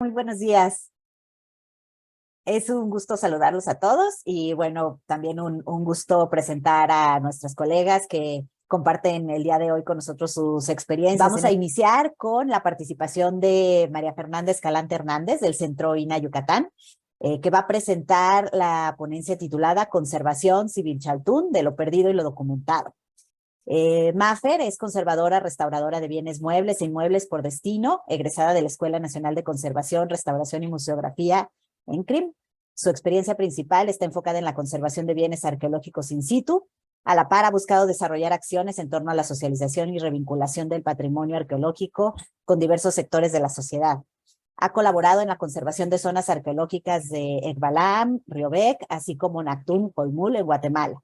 Muy buenos días. Es un gusto saludarlos a todos y bueno, también un gusto presentar a nuestras colegas que comparten el día de hoy con nosotros sus experiencias. Vamos a iniciar con la participación de María Fernanda Escalante Hernández del Centro INA Yucatán, que va a presentar la ponencia titulada Conservación Civil Chaltún de lo perdido y lo documentado. Mafer es conservadora, restauradora de bienes muebles e inmuebles por destino, egresada de la Escuela Nacional de Conservación, Restauración y Museografía, ENCRIM. Su experiencia principal está enfocada en la conservación de bienes arqueológicos in situ. A la par ha buscado desarrollar acciones en torno a la socialización y revinculación del patrimonio arqueológico con diversos sectores de la sociedad. Ha colaborado en la conservación de zonas arqueológicas de Ekbalam, Riobec, así como Nactún, Colmul, en Guatemala.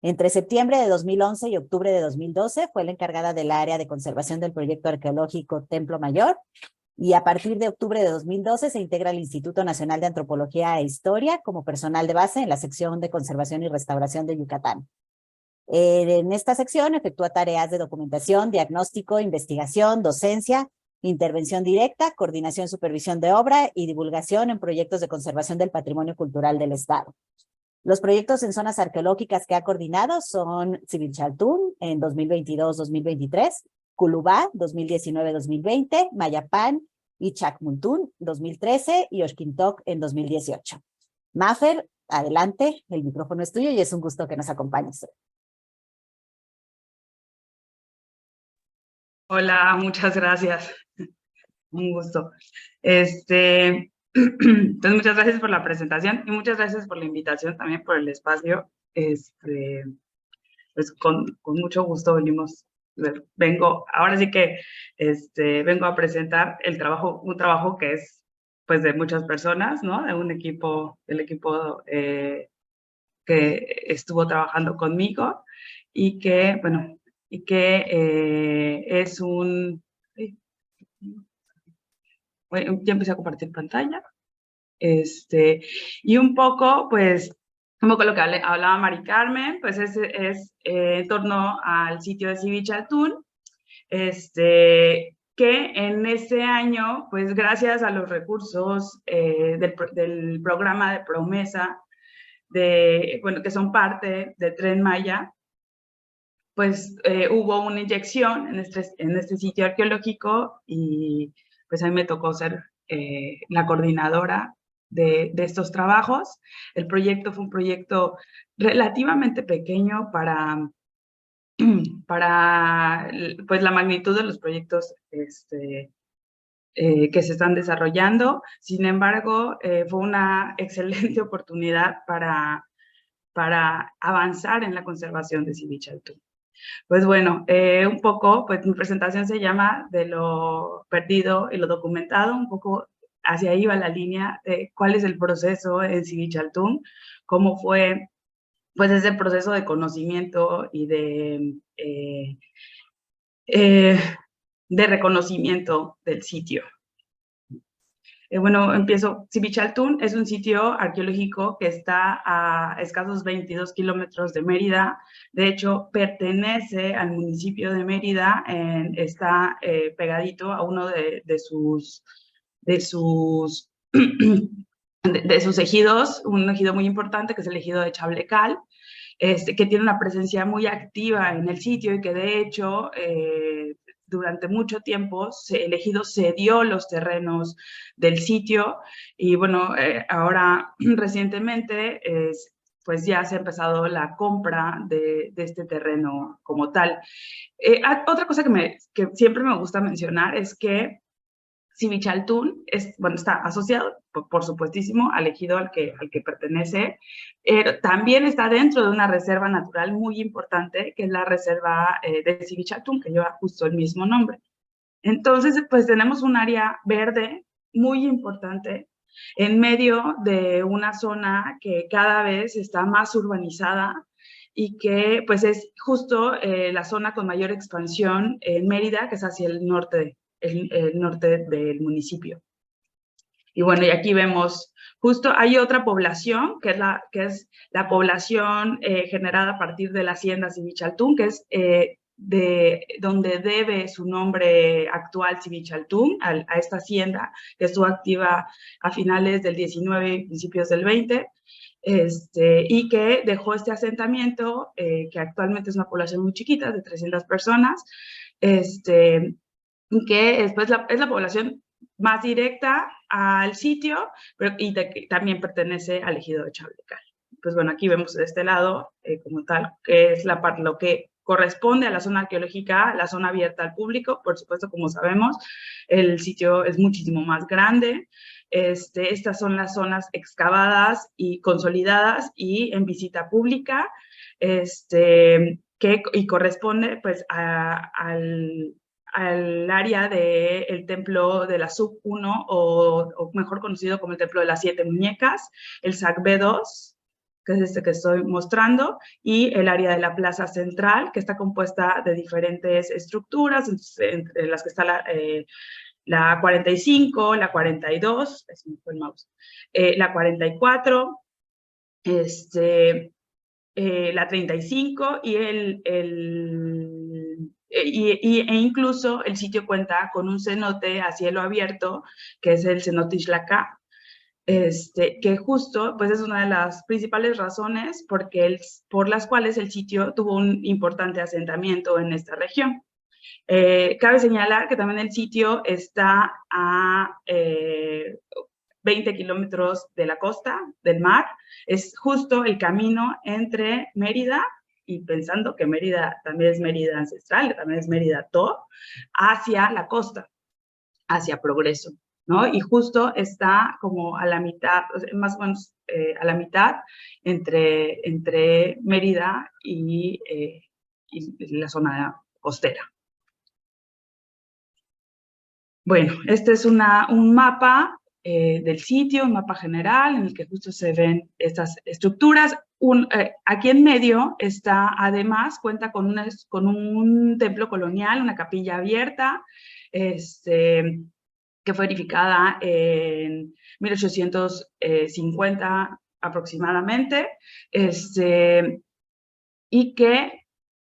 Entre septiembre de 2011 y octubre de 2012 fue la encargada del área de conservación del proyecto arqueológico Templo Mayor, y a partir de octubre de 2012 se integra al Instituto Nacional de Antropología e Historia como personal de base en la sección de Conservación y Restauración de Yucatán. En esta sección efectúa tareas de documentación, diagnóstico, investigación, docencia, intervención directa, coordinación, supervisión de obra y divulgación en proyectos de conservación del patrimonio cultural del Estado. Los proyectos en zonas arqueológicas que ha coordinado son Civil Chaltún en 2022-2023, Culubá 2019-2020, Mayapán y Chacmuntún 2013 y Oxquintoc en 2018. Mafer, adelante, el micrófono es tuyo y es un gusto que nos acompañes. Hola, muchas gracias. Un gusto. Entonces, muchas gracias por la presentación y muchas gracias por la invitación, también por el espacio. Pues con mucho gusto vengo, ahora sí que vengo a presentar un trabajo que es pues de muchas personas, ¿no? De un equipo, del equipo que estuvo trabajando conmigo y que, bueno, es un... ya empecé a compartir pantalla. Y un poco, pues, como con lo que hablaba Mari Carmen, pues es en torno al sitio de Civil Chaltún, que en este año, pues gracias a los recursos del programa de Promesa, bueno, que son parte de Tren Maya, pues hubo una inyección en este sitio arqueológico y pues a mí me tocó ser la coordinadora de estos trabajos. El proyecto fue un proyecto relativamente pequeño para pues la magnitud de los proyectos que se están desarrollando. Sin embargo, fue una excelente oportunidad para avanzar en la conservación de Civil Chaltún. Pues bueno, un poco, pues mi presentación se llama De lo perdido y lo documentado, un poco hacia ahí va la línea de cuál es el proceso en Civil Chaltún, cómo fue pues ese proceso de conocimiento y de reconocimiento del sitio. Bueno, empiezo. Civil Chaltún es un sitio arqueológico que está a escasos 22 kilómetros de Mérida. De hecho, pertenece al municipio de Mérida, está pegadito a uno de sus ejidos, un ejido muy importante que es el ejido de Chablecal, que tiene una presencia muy activa en el sitio y que de hecho durante mucho tiempo el ejido cedió los terrenos del sitio y bueno, ahora recientemente pues ya se ha empezado la compra de este terreno como tal. Otra cosa que siempre me gusta mencionar es que Civil Chaltún bueno, está asociado, por supuestísimo, al ejido al que pertenece. También está dentro de una reserva natural muy importante, que es la reserva de Civil Chaltún, que lleva justo el mismo nombre. Entonces, pues tenemos un área verde muy importante en medio de una zona que cada vez está más urbanizada y que pues es justo la zona con mayor expansión en Mérida, que es hacia el norte del municipio. Y bueno, y aquí vemos, justo hay otra población, que es la población generada a partir de la hacienda Civil Chaltún, que es de donde debe su nombre actual Sivichaltún, a esta hacienda que estuvo activa a finales del 19 y principios del 20, y que dejó este asentamiento, que actualmente es una población muy chiquita, de 300 personas, que después es la población más directa al sitio, pero, también pertenece al ejido de Chablecal. Pues bueno, aquí vemos de este lado, como tal, que es la parte, lo que corresponde a la zona arqueológica, la zona abierta al público. Por supuesto, como sabemos, el sitio es muchísimo más grande. Estas son las zonas excavadas y consolidadas y en visita pública, y corresponde pues al área del templo de la Sub 1, o mejor conocido como el templo de las 7 muñecas, el SAC-B2, que es este que estoy mostrando, y el área de la plaza central, que está compuesta de diferentes estructuras, entre las que está la 45, la 42, es me fue el mouse, la 44, la 35 e incluso el sitio cuenta con un cenote a cielo abierto, que es el cenote Ixtlacá, que justo pues es una de las principales razones por las cuales el sitio tuvo un importante asentamiento en esta región. Cabe señalar que también el sitio está a 20 kilómetros de la costa, del mar. Es justo el camino entre Mérida, y pensando que Mérida también es Mérida ancestral, también es Mérida To, hacia la costa, hacia Progreso, ¿no? Y justo está como a la mitad, más o menos a la mitad entre Mérida y la zona costera. Bueno, este es un mapa del sitio, un mapa general en el que justo se ven estas estructuras. Aquí en medio está, además, cuenta con un templo colonial, una capilla abierta, que fue edificada en 1850 aproximadamente, y que,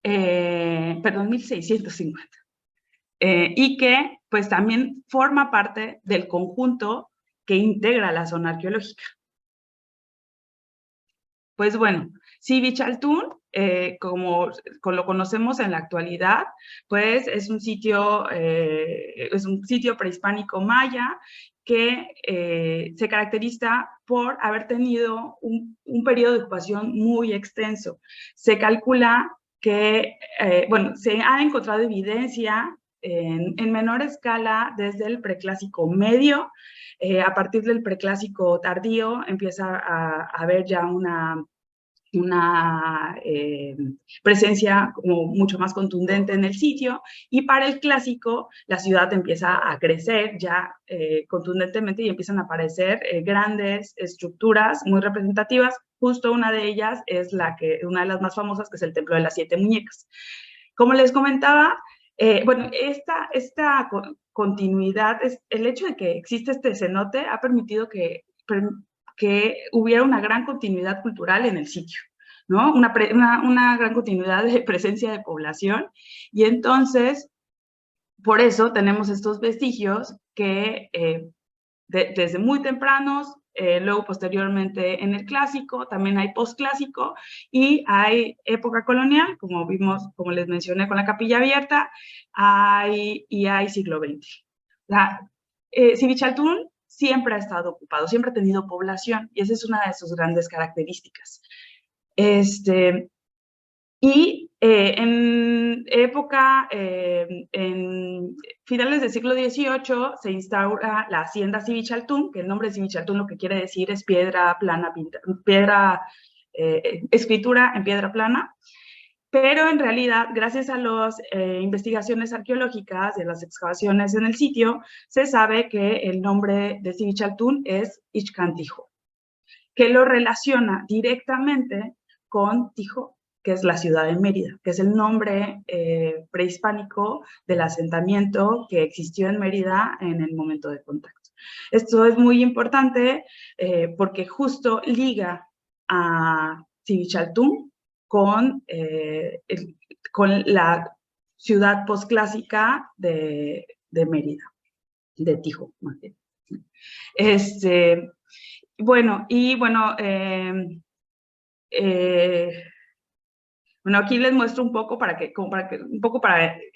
perdón, 1650. Y que pues también forma parte del conjunto que integra la zona arqueológica. Pues bueno, Sivichaltún, como lo conocemos en la actualidad, pues es un sitio prehispánico maya que se caracteriza por haber tenido un periodo de ocupación muy extenso. Se calcula que, bueno, se ha encontrado evidencia en menor escala desde el preclásico medio. A partir del preclásico tardío empieza a haber ya una presencia como mucho más contundente en el sitio, y para el clásico la ciudad empieza a crecer ya contundentemente y empiezan a aparecer grandes estructuras muy representativas. Justo una de ellas es una de las más famosas, que es el Templo de las 7 Muñecas. Como les comentaba, bueno, esta continuidad, el hecho de que existe este cenote ha permitido que hubiera una gran continuidad cultural en el sitio, ¿no? Una gran continuidad de presencia de población, y entonces, por eso tenemos estos vestigios que desde muy tempranos, luego posteriormente en el clásico, también hay postclásico, y hay época colonial, como vimos, como les mencioné con la capilla abierta, y hay siglo XX. Sivichaltún siempre ha estado ocupado, siempre ha tenido población, y esa es una de sus grandes características. En época, en finales del siglo XVIII, se instaura la hacienda Sivichaltún, que el nombre de Sivichaltún lo que quiere decir es piedra plana, escritura en piedra plana, pero en realidad, gracias a las investigaciones arqueológicas de las excavaciones en el sitio, se sabe que el nombre de Sivichaltún es Ixcantijo, que lo relaciona directamente con Tijo, que es la ciudad de Mérida, que es el nombre prehispánico del asentamiento que existió en Mérida en el momento de contacto. Esto es muy importante porque justo liga a Sivichaltún con la ciudad postclásica de Mérida, de Tijo, más bien. Bueno, y bueno, bueno, aquí les muestro un poco para que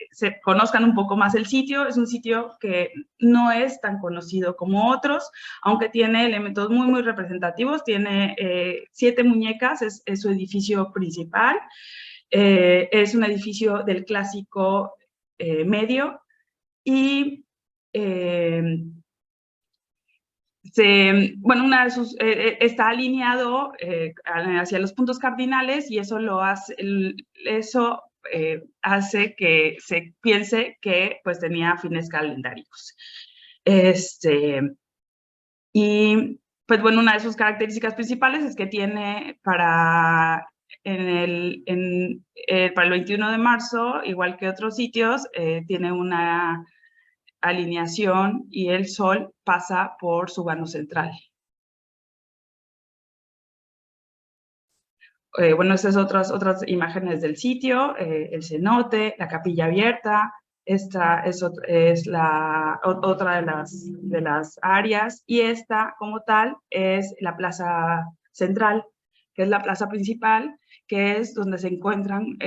se conozcan un poco más el sitio. Es un sitio que no es tan conocido como otros, aunque tiene elementos muy, muy representativos. Tiene 7 muñecas, es su edificio principal. Es un edificio del clásico medio y bueno, está alineado hacia los puntos cardinales y eso hace que se piense que pues tenía fines calendáricos. Y pues bueno, una de sus características principales es que tiene para el 21 de marzo, igual que otros sitios, tiene una alineación y el sol pasa por su vano central. Bueno, estas otras imágenes del sitio, el cenote, la capilla abierta. Esta es otra de las áreas, y esta como tal es la plaza central, que es la plaza principal, que es donde se encuentran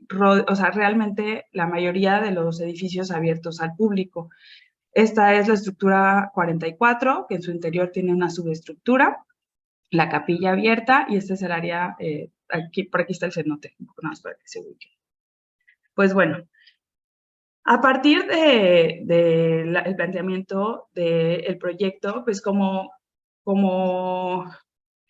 realmente la mayoría de los edificios abiertos al público. Esta es la estructura 44, que en su interior tiene una subestructura, la capilla abierta, y este es el área, por aquí está el cenote, un poco más para que se ubique. Pues bueno, a partir del planteamiento del proyecto, pues como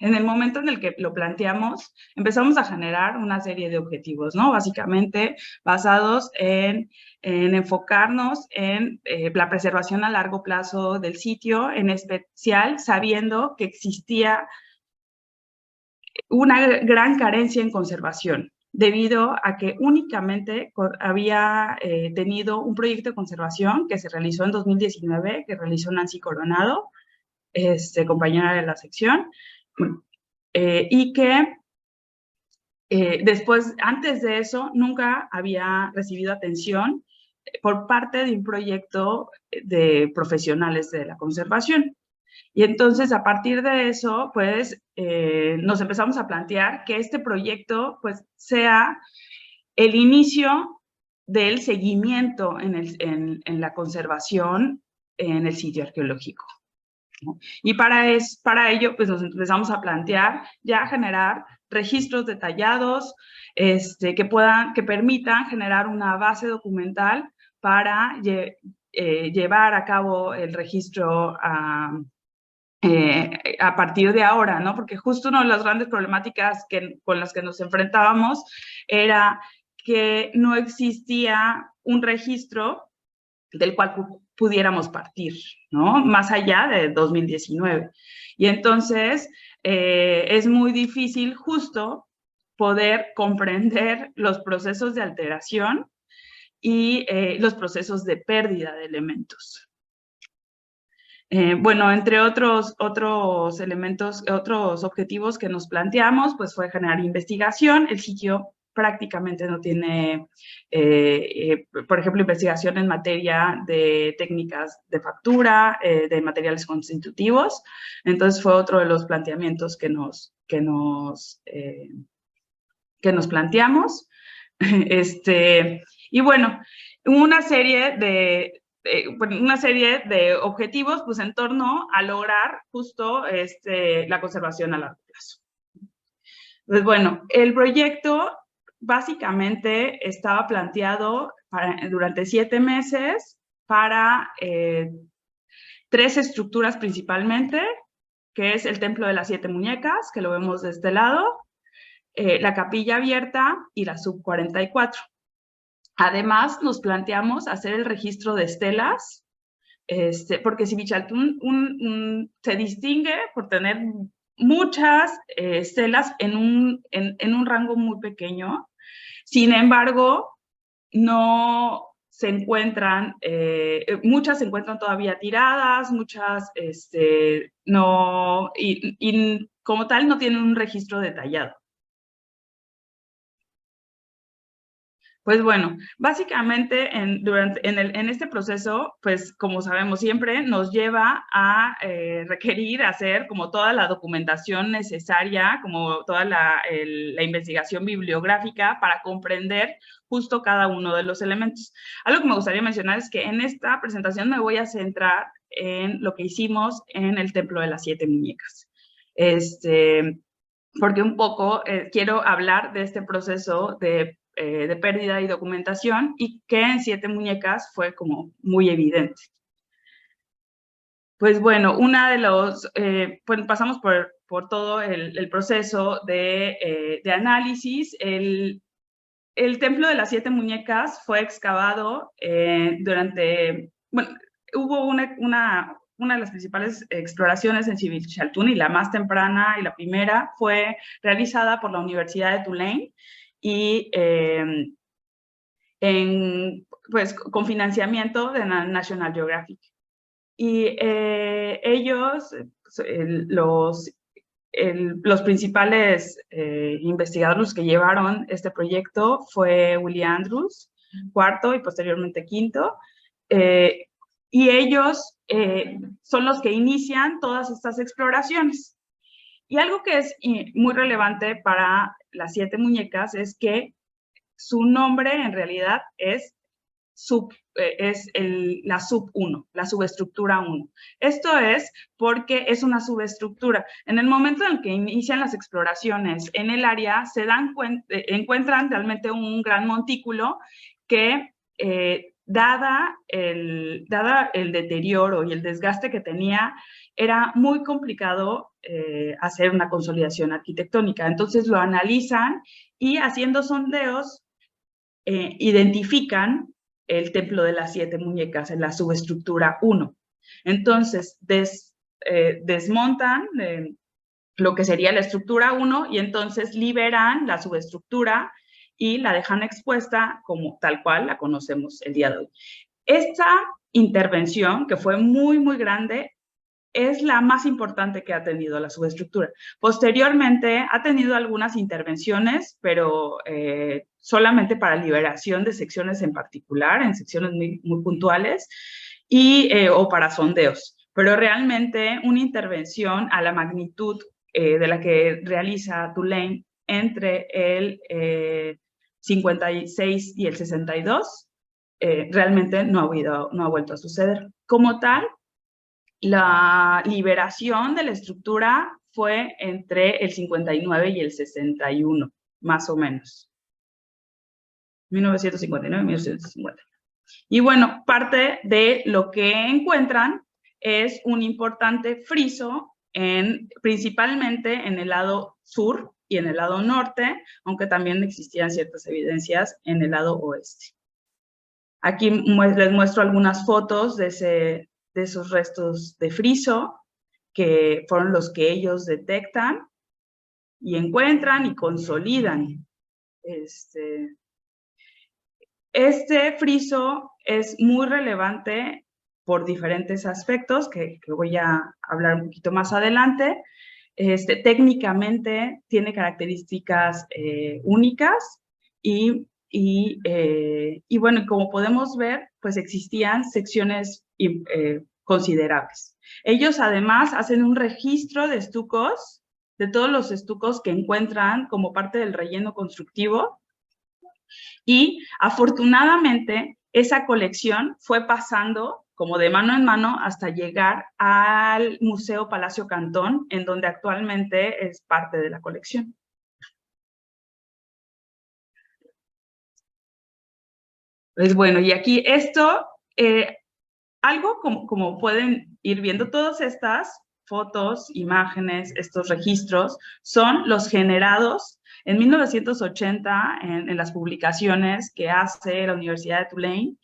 en el momento en el que lo planteamos, empezamos a generar una serie de objetivos, ¿no? Básicamente basados en enfocarnos en la preservación a largo plazo del sitio, en especial sabiendo que existía una gran carencia en conservación, debido a que únicamente había tenido un proyecto de conservación que se realizó en 2019, que realizó Nancy Coronado, compañera de la sección, y que antes de eso, nunca había recibido atención por parte de un proyecto de profesionales de la conservación. Y entonces, a partir de eso, pues, nos empezamos a plantear que este proyecto, pues, sea el inicio del seguimiento en la conservación en el sitio arqueológico, ¿no? Y para ello, pues, nos empezamos a plantear ya generar registros detallados que permitan generar una base documental para llevar a cabo el registro a partir de ahora, ¿no? Porque justo una de las grandes problemáticas con las que nos enfrentábamos era que no existía un registro del cual pudiéramos partir, ¿no? Más allá de 2019. Y entonces es muy difícil justo poder comprender los procesos de alteración y los procesos de pérdida de elementos. Bueno, entre otros elementos, otros objetivos que nos planteamos, pues fue generar investigación. El sitio prácticamente no tiene, por ejemplo, investigación en materia de técnicas de factura, de materiales constitutivos. Entonces fue otro de los planteamientos que nos planteamos. Y bueno, una serie de objetivos, pues, en torno a lograr justo la conservación a largo plazo. Pues bueno, el proyecto básicamente estaba planteado durante 7 meses para 3 estructuras principalmente, que es el Templo de las 7 Muñecas, que lo vemos de este lado, la capilla abierta y la sub 44. Además, nos planteamos hacer el registro de estelas, porque Sibichaltún se distingue por tener muchas estelas en un rango muy pequeño. Sin embargo, no se encuentran, muchas se encuentran todavía tiradas, muchas no, y como tal no tienen un registro detallado. Pues bueno, básicamente en este proceso, pues como sabemos siempre, nos lleva a requerir hacer como toda la documentación necesaria, como toda la investigación bibliográfica para comprender justo cada uno de los elementos. Algo que me gustaría mencionar es que en esta presentación me voy a centrar en lo que hicimos en el Templo de las Siete Muñecas. Porque un poco quiero hablar de este proceso de pérdida y documentación, y que en Siete Muñecas fue como muy evidente. Pues bueno, pues pasamos por todo el proceso de análisis. El Templo de las Siete Muñecas fue excavado hubo una de las principales exploraciones en Chaltún, y la más temprana y la primera fue realizada por la Universidad de Tulane, y pues, con financiamiento de National Geographic. Y ellos, los principales investigadores que llevaron este proyecto fue Willie Andrews, cuarto y posteriormente quinto, y ellos son los que inician todas estas exploraciones. Y algo que es muy relevante para las Siete Muñecas es que su nombre en realidad es la sub 1, la subestructura 1. Esto es porque es una subestructura. En el momento en que inician las exploraciones en el área, encuentran realmente un gran montículo que, dada el deterioro y el desgaste que tenía, era muy complicado hacer una consolidación arquitectónica. Entonces lo analizan y, haciendo sondeos, identifican el Templo de las Siete Muñecas en la subestructura 1. Entonces, desmontan lo que sería la estructura 1, y entonces liberan la subestructura y la dejan expuesta como tal cual la conocemos el día de hoy. Esta intervención, que fue muy, muy grande, es la más importante que ha tenido la subestructura. Posteriormente ha tenido algunas intervenciones, pero solamente para liberación de secciones en particular, en secciones muy, muy puntuales, o para sondeos. Pero realmente una intervención a la magnitud de la que realiza Tulane entre el 56 y el 62, realmente no ha vuelto a suceder. Como tal, la liberación de la estructura fue entre el 59 y el 61, más o menos. 1959 y 1950. Y bueno, parte de lo que encuentran es un importante friso, principalmente en el lado sur y en el lado norte, aunque también existían ciertas evidencias en el lado oeste. Aquí les muestro algunas fotos de esos restos de friso, que fueron los que ellos detectan y encuentran y consolidan. Este friso es muy relevante por diferentes aspectos que voy a hablar un poquito más adelante. Técnicamente tiene características únicas, y bueno, como podemos ver, pues existían secciones considerables. Ellos además hacen un registro de estucos, de todos los estucos que encuentran como parte del relleno constructivo, y afortunadamente esa colección fue pasando como de mano en mano hasta llegar al Museo Palacio Cantón, en donde actualmente es parte de la colección. Pues bueno, y aquí esto, algo como pueden ir viendo, todas estas fotos, imágenes, estos registros, son los generados en 1980 en las publicaciones que hace la Universidad de Tulane,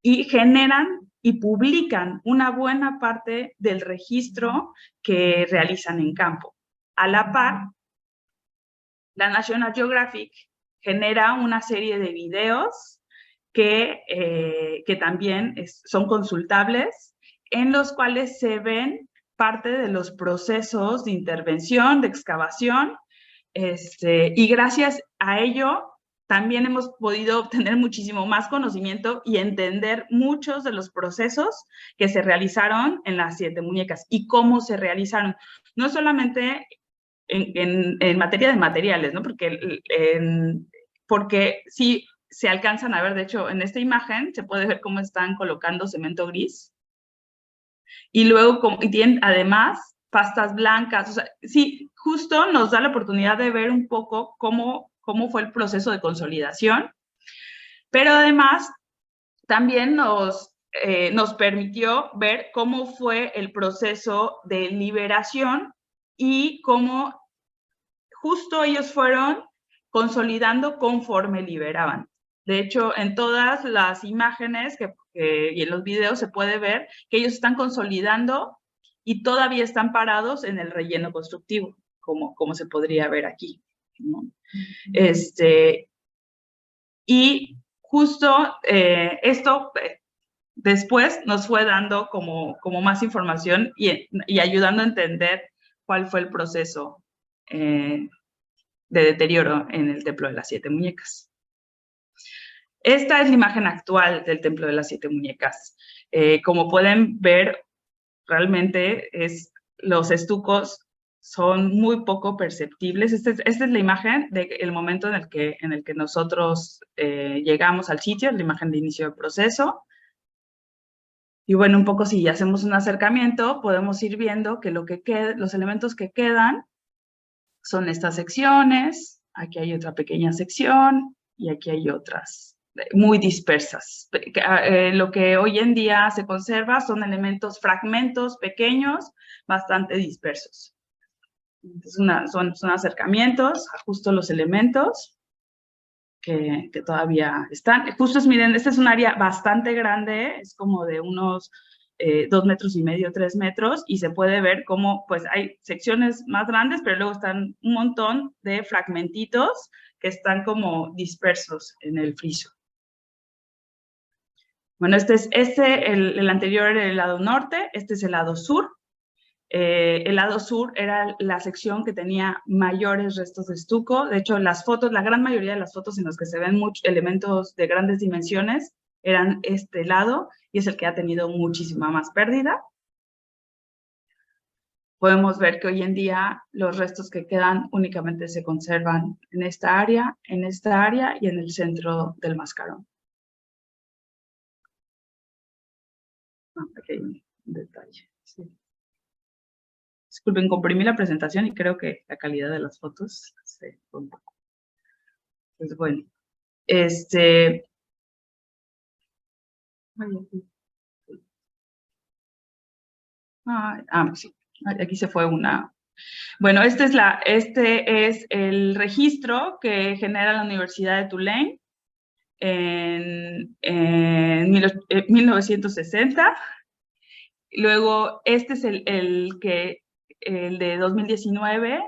y generan y publican una buena parte del registro que realizan en campo. A la par, la National Geographic genera una serie de videos que también son consultables, en los cuales se ven parte de los procesos de intervención, de excavación, y gracias a ello también hemos podido obtener muchísimo más conocimiento y entender muchos de los procesos que se realizaron en las 7 muñecas y cómo se realizaron. No solamente en materia de materiales, ¿no? Porque sí se alcanzan a ver, de hecho, en esta imagen se puede ver cómo están colocando cemento gris. Y luego y tienen además pastas blancas. O sea, sí, justo nos da la oportunidad de ver un poco cómo fue el proceso de consolidación, pero además también nos permitió ver cómo fue el proceso de liberación y cómo justo ellos fueron consolidando conforme liberaban. De hecho, en todas las imágenes y en los videos se puede ver que ellos están consolidando y todavía están parados en el relleno constructivo, como se podría ver aquí, ¿no? Y justo esto después nos fue dando como más información y ayudando a entender cuál fue el proceso de deterioro en el Templo de las 7 Muñecas. Esta es la imagen actual del Templo de las 7 Muñecas. Como pueden ver, realmente los estucos son muy poco perceptibles. Esta es la imagen del momento en el que nosotros llegamos al sitio, la imagen de inicio del proceso. Y bueno, un poco si hacemos un acercamiento, podemos ir viendo que los elementos que quedan son estas secciones, aquí hay otra pequeña sección y aquí hay otras muy dispersas. Lo que hoy en día se conserva son fragmentos pequeños, bastante dispersos. Entonces, son acercamientos a justo los elementos que todavía están. Miren, este es un área bastante grande, es como de unos 2,5 metros, 3 metros, y se puede ver cómo pues hay secciones más grandes, pero luego están un montón de fragmentitos que están como dispersos en el friso. Bueno, el anterior era el lado norte, este es el lado sur. El lado sur era la sección que tenía mayores restos de estuco. De hecho, la gran mayoría de las fotos en las que se ven muchos elementos de grandes dimensiones eran este lado, y es el que ha tenido muchísima más pérdida. Podemos ver que hoy en día los restos que quedan únicamente se conservan en esta área y en el centro del mascarón. Aquí hay un detalle. Sí. Disculpen, comprimí la presentación y creo que la calidad de las fotos se fue un poco. Pues bueno, sí, aquí se fue una. Bueno, este es el registro que genera la Universidad de Tulane en 1960. Luego, este es el de 2019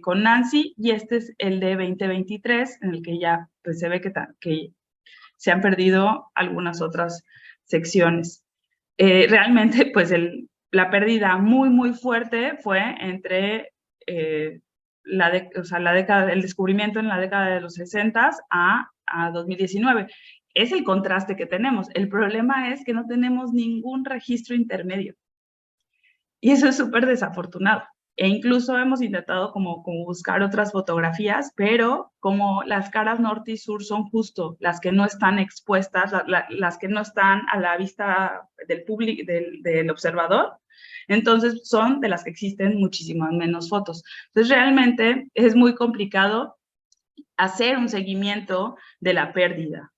con Nancy, y este es el de 2023, en el que ya pues, se ve que se han perdido algunas otras secciones. Realmente, pues la pérdida muy, muy fuerte fue entre el descubrimiento en la década de los 60 a 2019. Es el contraste que tenemos. El problema es que no tenemos ningún registro intermedio. Y eso es súper desafortunado. E incluso hemos intentado como buscar otras fotografías, pero como las caras norte y sur son justo las que no están expuestas, las que no están a la vista del público, del observador, entonces son de las que existen muchísimas menos fotos. Entonces realmente es muy complicado hacer un seguimiento de la pérdida.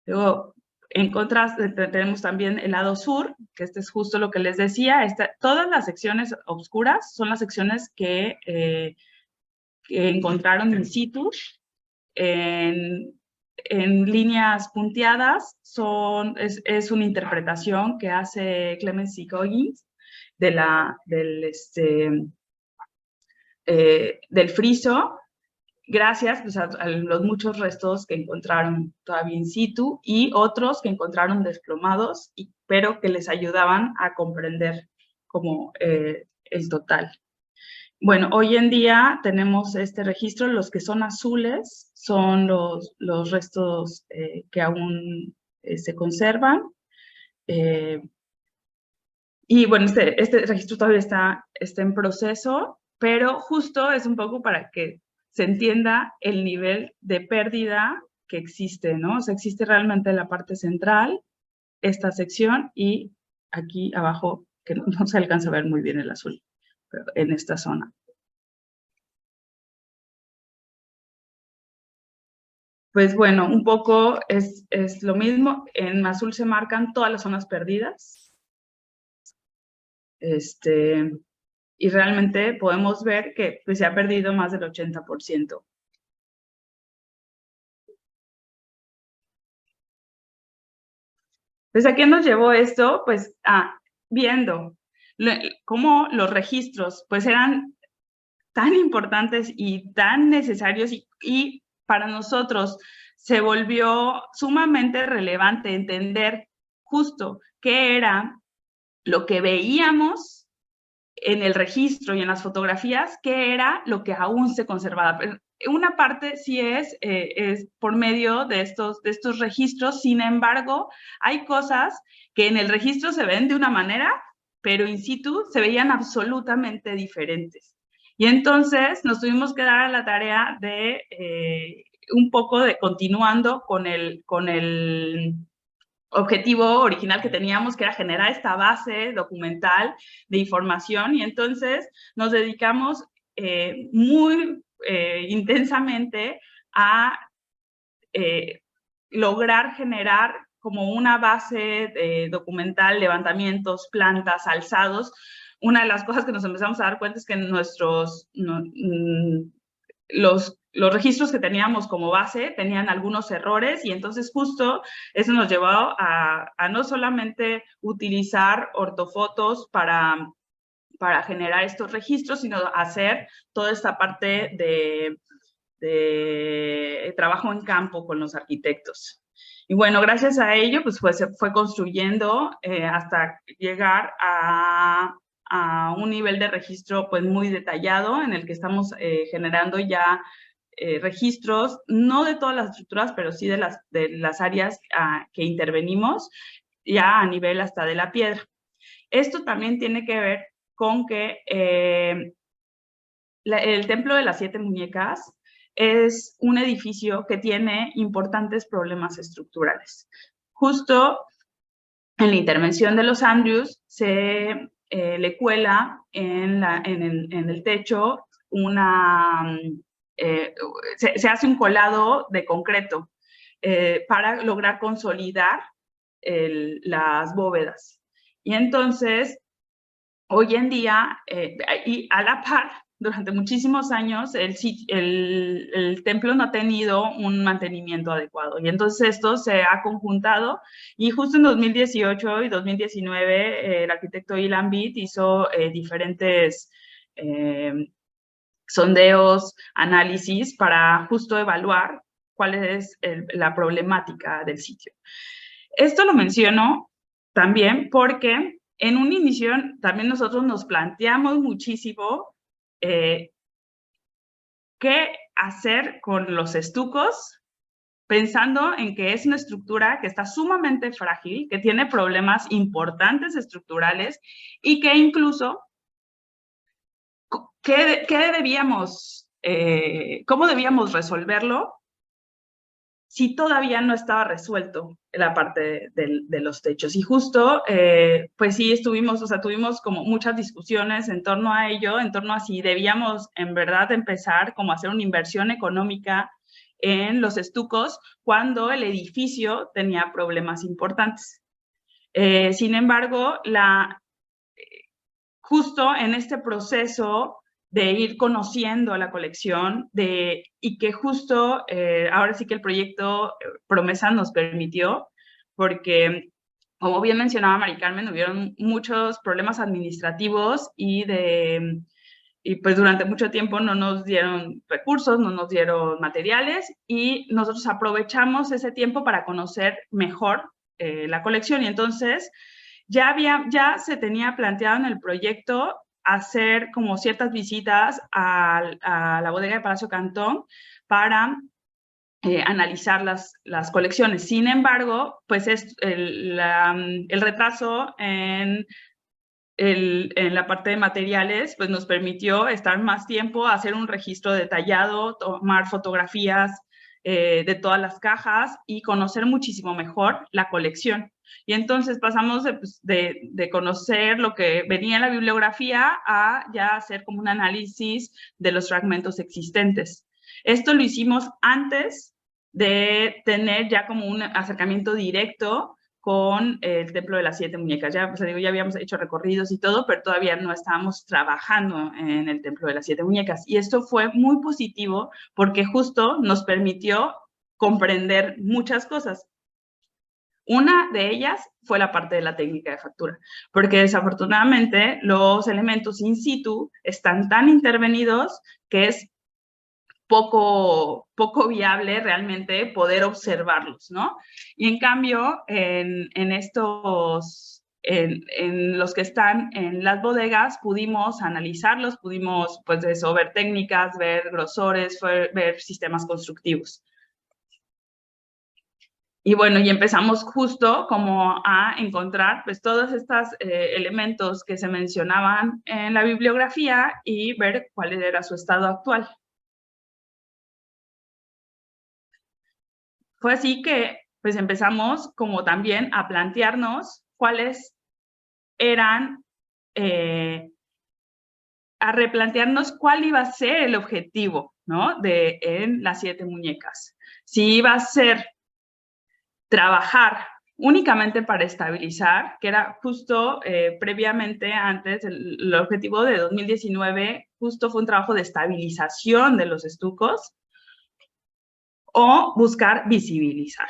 Luego, en contraste, tenemos también el lado sur, que este es justo lo que les decía. Todas las secciones oscuras son las secciones que encontraron in situ. En líneas punteadas es una interpretación que hace Clemens Coggins del friso, gracias pues, a los muchos restos que encontraron todavía in situ y otros que encontraron desplomados, pero que les ayudaban a comprender como el total. bueno, hoy en día tenemos este registro. Los que son azules son los restos que aún se conservan. Y bueno, este registro todavía está en proceso, pero justo es un poco para que se entienda el nivel de pérdida que existe, ¿no? O sea, existe realmente la parte central, esta sección, y aquí abajo, que no se alcanza a ver muy bien el azul, pero en esta zona. Pues bueno, un poco es lo mismo. En azul se marcan todas las zonas perdidas. Y realmente podemos ver que pues, se ha perdido más del 80%. Pues, ¿a qué nos llevó esto? Pues, viendo cómo los registros, pues, eran tan importantes y tan necesarios y para nosotros se volvió sumamente relevante entender justo qué era lo que veíamos en el registro y en las fotografías, qué era lo que aún se conservaba. Pero una parte sí es por medio de estos registros. Sin embargo, hay cosas que en el registro se ven de una manera, pero in situ se veían absolutamente diferentes. Y entonces nos tuvimos que dar a la tarea de un poco de continuando con el objetivo original que teníamos, que era generar esta base documental de información, y entonces nos dedicamos muy intensamente a lograr generar como una base documental, levantamientos, plantas, alzados. Una de las cosas que nos empezamos a dar cuenta es que los registros que teníamos como base tenían algunos errores, y entonces justo eso nos llevó a no solamente utilizar ortofotos para generar estos registros, sino hacer toda esta parte de trabajo en campo con los arquitectos. Y bueno, gracias a ello, pues se fue construyendo hasta llegar a un nivel de registro pues muy detallado, en el que estamos generando ya registros, no de todas las estructuras, pero sí de las áreas que intervenimos, ya a nivel hasta de la piedra. Esto también tiene que ver con que el Templo de las Siete Muñecas es un edificio que tiene importantes problemas estructurales. Justo en la intervención de los Andrews se le cuela en el techo se hace un colado de concreto para lograr consolidar las bóvedas. Y entonces, hoy en día, y a la par, durante muchísimos años, el templo no ha tenido un mantenimiento adecuado. Y entonces esto se ha conjuntado, y justo en 2018 y 2019 el arquitecto Ilan Bit hizo diferentes sondeos, análisis para justo evaluar cuál es la problemática del sitio. Esto lo menciono también porque en un inicio también nosotros nos planteamos muchísimo qué hacer con los estucos, pensando en que es una estructura que está sumamente frágil, que tiene problemas importantes estructurales, y que incluso, ¿cómo debíamos resolverlo si todavía no estaba resuelto la parte de los techos? Y justo, pues sí, tuvimos como muchas discusiones en torno a ello, en torno a si debíamos en verdad empezar como a hacer una inversión económica en los estucos cuando el edificio tenía problemas importantes. Sin embargo, justo en este proceso de ir conociendo la colección, y que justo ahora sí que el proyecto Promesa nos permitió, porque como bien mencionaba Mari Carmen, hubieron muchos problemas administrativos y pues durante mucho tiempo no nos dieron recursos, no nos dieron materiales, y nosotros aprovechamos ese tiempo para conocer mejor la colección. Y entonces ya se tenía planteado en el proyecto hacer como ciertas visitas a la bodega de Palacio Cantón para analizar las colecciones. Sin embargo, pues el retraso en la parte de materiales, pues nos permitió estar más tiempo, hacer un registro detallado, tomar fotografías de todas las cajas y conocer muchísimo mejor la colección. Y entonces pasamos de conocer lo que venía en la bibliografía a ya hacer como un análisis de los fragmentos existentes. Esto lo hicimos antes de tener ya como un acercamiento directo con el Templo de las Siete Muñecas. Ya, ya habíamos hecho recorridos y todo, pero todavía no estábamos trabajando en el Templo de las Siete Muñecas. Y esto fue muy positivo porque justo nos permitió comprender muchas cosas. Una de ellas fue la parte de la técnica de factura, porque desafortunadamente los elementos in situ están tan intervenidos que es poco viable realmente poder observarlos, ¿no? Y en cambio, en los que están en las bodegas, pudimos analizarlos, pudimos, pues, eso, ver técnicas, ver grosores, ver sistemas constructivos. Y bueno, y empezamos justo como a encontrar pues todos estos elementos que se mencionaban en la bibliografía y ver cuál era su estado actual. Fue así que pues empezamos como también a plantearnos cuáles eran, a replantearnos cuál iba a ser el objetivo, ¿no? En las Siete Muñecas. Si iba a ser trabajar únicamente para estabilizar, que era justo previamente, antes, el objetivo de 2019, justo fue un trabajo de estabilización de los estucos, o buscar visibilizar.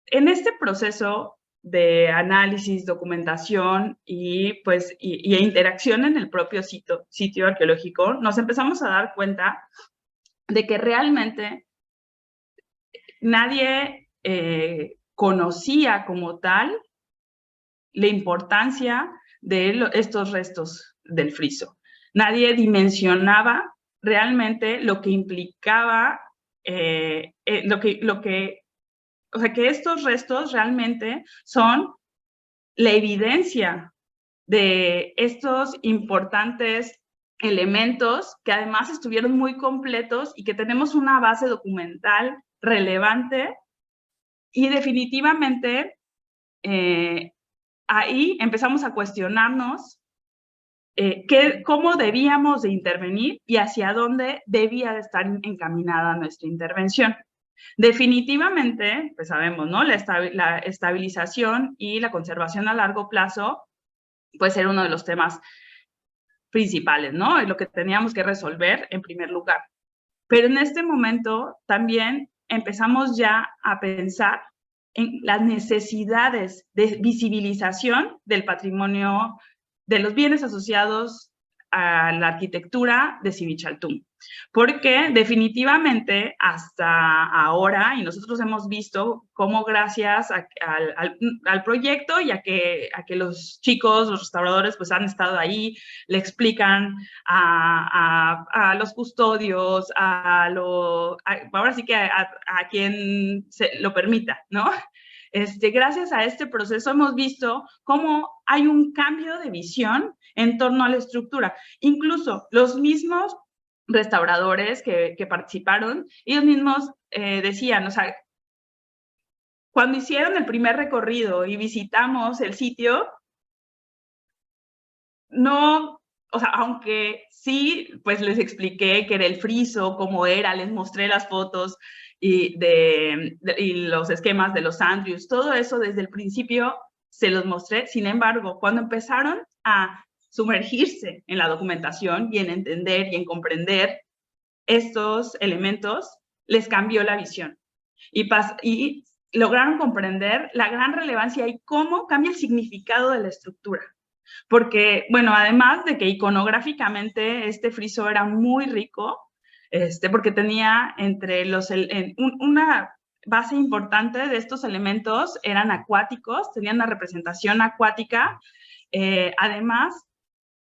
En este proceso de análisis, documentación y interacción en el propio sitio arqueológico, nos empezamos a dar cuenta de que realmente nadie conocía como tal la importancia de estos restos del friso. Nadie dimensionaba realmente lo que implicaba, o sea, que estos restos realmente son la evidencia de estos importantes elementos que además estuvieron muy completos y que tenemos una base documental relevante y definitivamente ahí empezamos a cuestionarnos cómo debíamos de intervenir y hacia dónde debía de estar encaminada nuestra intervención. Definitivamente, pues sabemos, ¿no? La estabilización y la conservación a largo plazo puede ser uno de los temas principales, ¿no? Y lo que teníamos que resolver en primer lugar. Pero en este momento también empezamos ya a pensar en las necesidades de visibilización del patrimonio, de los bienes asociados a la arquitectura de Sivichaltún. Porque definitivamente hasta ahora, y nosotros hemos visto cómo gracias al proyecto y a que los chicos, los restauradores, pues han estado ahí, le explican a los custodios, ahora sí que a quien se lo permita, ¿no? Gracias a este proceso hemos visto cómo hay un cambio de visión en torno a la estructura. Incluso los mismos restauradores que participaron, ellos mismos decían, o sea, cuando hicieron el primer recorrido y visitamos el sitio, no, o sea, aunque sí, pues les expliqué qué era el friso, cómo era, les mostré las fotos y los esquemas de los Andrews, todo eso desde el principio se los mostré. Sin embargo, cuando empezaron a sumergirse en la documentación y en entender y en comprender estos elementos, les cambió la visión y lograron comprender la gran relevancia y cómo cambia el significado de la estructura. Porque, bueno, además de que iconográficamente este friso era muy rico, porque tenía entre una base importante de estos elementos eran acuáticos, tenían una representación acuática, además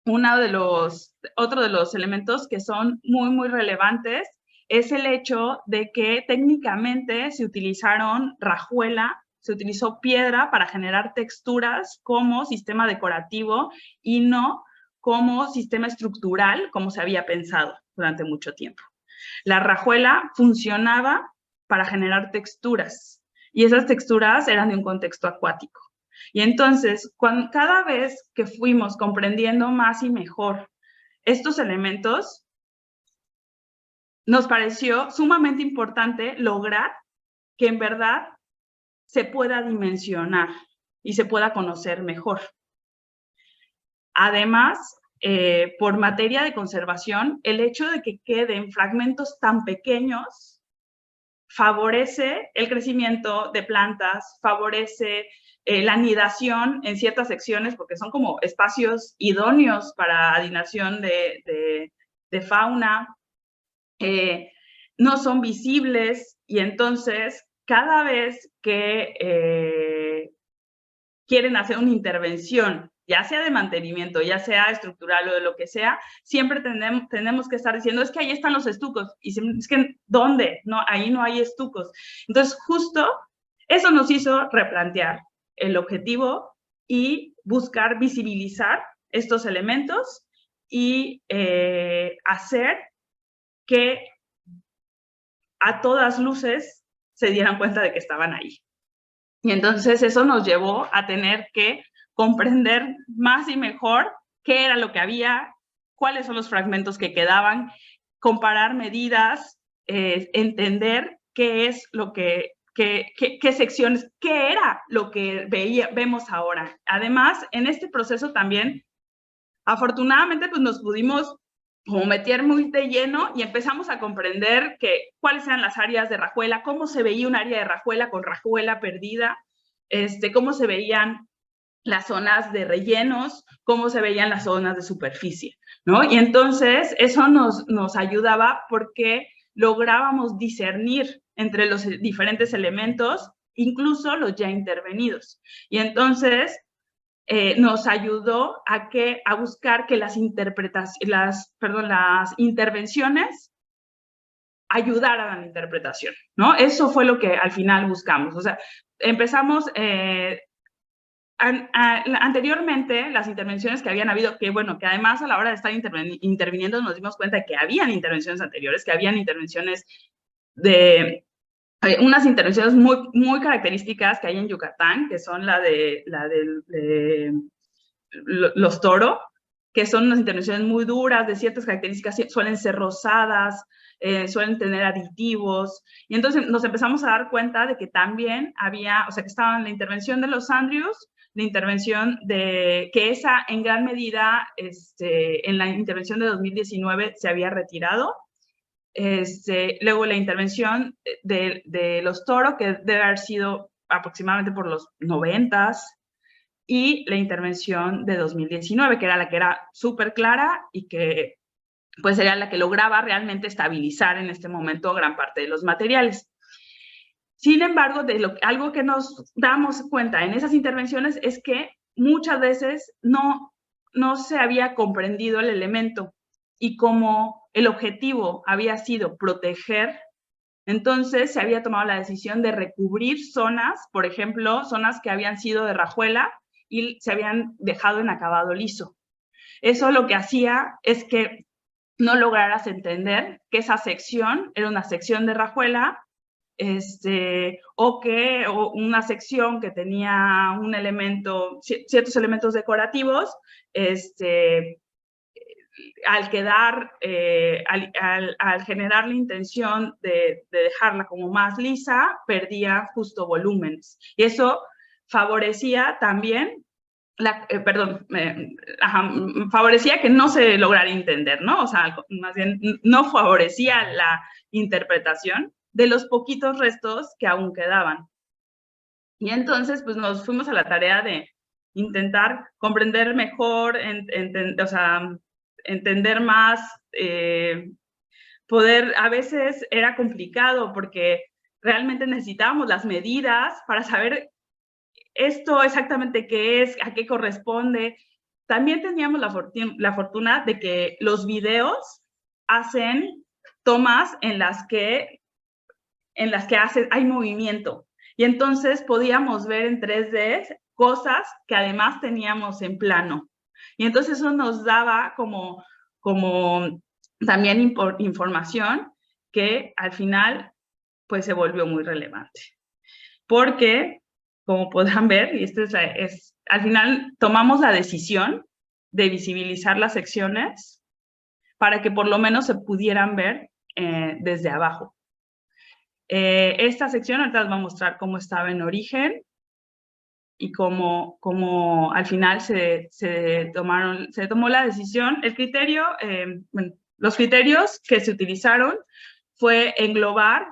otro de los elementos que son muy, muy relevantes es el hecho de que técnicamente se utilizaron rajuela, se utilizó piedra para generar texturas como sistema decorativo y no como sistema estructural, como se había pensado durante mucho tiempo. La rajuela funcionaba para generar texturas y esas texturas eran de un contexto acuático. Y entonces, cada vez que fuimos comprendiendo más y mejor estos elementos, nos pareció sumamente importante lograr que en verdad se pueda dimensionar y se pueda conocer mejor. Además, por materia de conservación, el hecho de que queden fragmentos tan pequeños favorece el crecimiento de plantas, favorece la anidación en ciertas secciones, porque son como espacios idóneos para anidación de fauna, no son visibles, y entonces cada vez que quieren hacer una intervención, ya sea de mantenimiento, ya sea estructural o de lo que sea, siempre tenemos que estar diciendo, es que ahí están los estucos, y es que, ¿dónde? No, ahí no hay estucos. Entonces, justo eso nos hizo replantear el objetivo y buscar visibilizar estos elementos y hacer que a todas luces se dieran cuenta de que estaban ahí. Y entonces eso nos llevó a tener que comprender más y mejor qué era lo que había, cuáles son los fragmentos que quedaban, comparar medidas, entender qué es lo qué secciones, qué era lo que vemos ahora. Además, en este proceso también, afortunadamente, pues nos pudimos como meter muy de lleno y empezamos a comprender cuáles eran las áreas de rajuela, cómo se veía un área de rajuela con rajuela perdida, cómo se veían las zonas de rellenos, cómo se veían las zonas de superficie, ¿no? Y entonces eso nos ayudaba porque lográbamos discernir entre los diferentes elementos, incluso los ya intervenidos. Y entonces nos ayudó a buscar que las intervenciones ayudaran a la interpretación, ¿no? Eso fue lo que al final buscamos. O sea, empezamos anteriormente, las intervenciones que habían habido, que bueno, que además a la hora de estar interviniendo nos dimos cuenta de que habían intervenciones anteriores, que habían intervenciones de unas intervenciones muy, muy características que hay en Yucatán, que son de los toro, que son unas intervenciones muy duras, de ciertas características, suelen ser rosadas, suelen tener aditivos, y entonces nos empezamos a dar cuenta de que también había, o sea, que estaba la intervención de los Andrews, la intervención que esa en gran medida, en la intervención de 2019 se había retirado, luego la intervención de los Toro, que debe haber sido aproximadamente por los 90s, y la intervención de 2019, que era la que era súper clara y que pues era la que lograba realmente estabilizar en este momento gran parte de los materiales. Sin embargo, algo que nos damos cuenta en esas intervenciones es que muchas veces no se había comprendido el elemento, y como el objetivo había sido proteger, entonces se había tomado la decisión de recubrir zonas, por ejemplo, zonas que habían sido de rajuela y se habían dejado en acabado liso. Eso lo que hacía es que no lograras entender que esa sección era una sección de rajuela, o una sección que tenía un elemento, ciertos elementos decorativos, al quedar, al generar la intención de dejarla como más lisa, perdía justo volúmenes. Y eso favorecía también, favorecía que no se lograra entender, ¿no? O sea, más bien no favorecía la interpretación de los poquitos restos que aún quedaban. Y entonces, pues nos fuimos a la tarea de intentar comprender mejor, o sea, entender más, a veces era complicado porque realmente necesitábamos las medidas para saber esto exactamente qué es, a qué corresponde, también teníamos la fortuna de que los videos hacen tomas en las que hay movimiento. Y entonces podíamos ver en 3D cosas que además teníamos en plano. Y entonces eso nos daba como también información que al final pues se volvió muy relevante. Porque, como podrán ver, y esto al final tomamos la decisión de visibilizar las secciones para que por lo menos se pudieran ver desde abajo. Esta sección ahorita les voy a mostrar cómo estaba en origen y cómo al final se tomó la decisión. El criterio, bueno, los criterios que se utilizaron fue englobar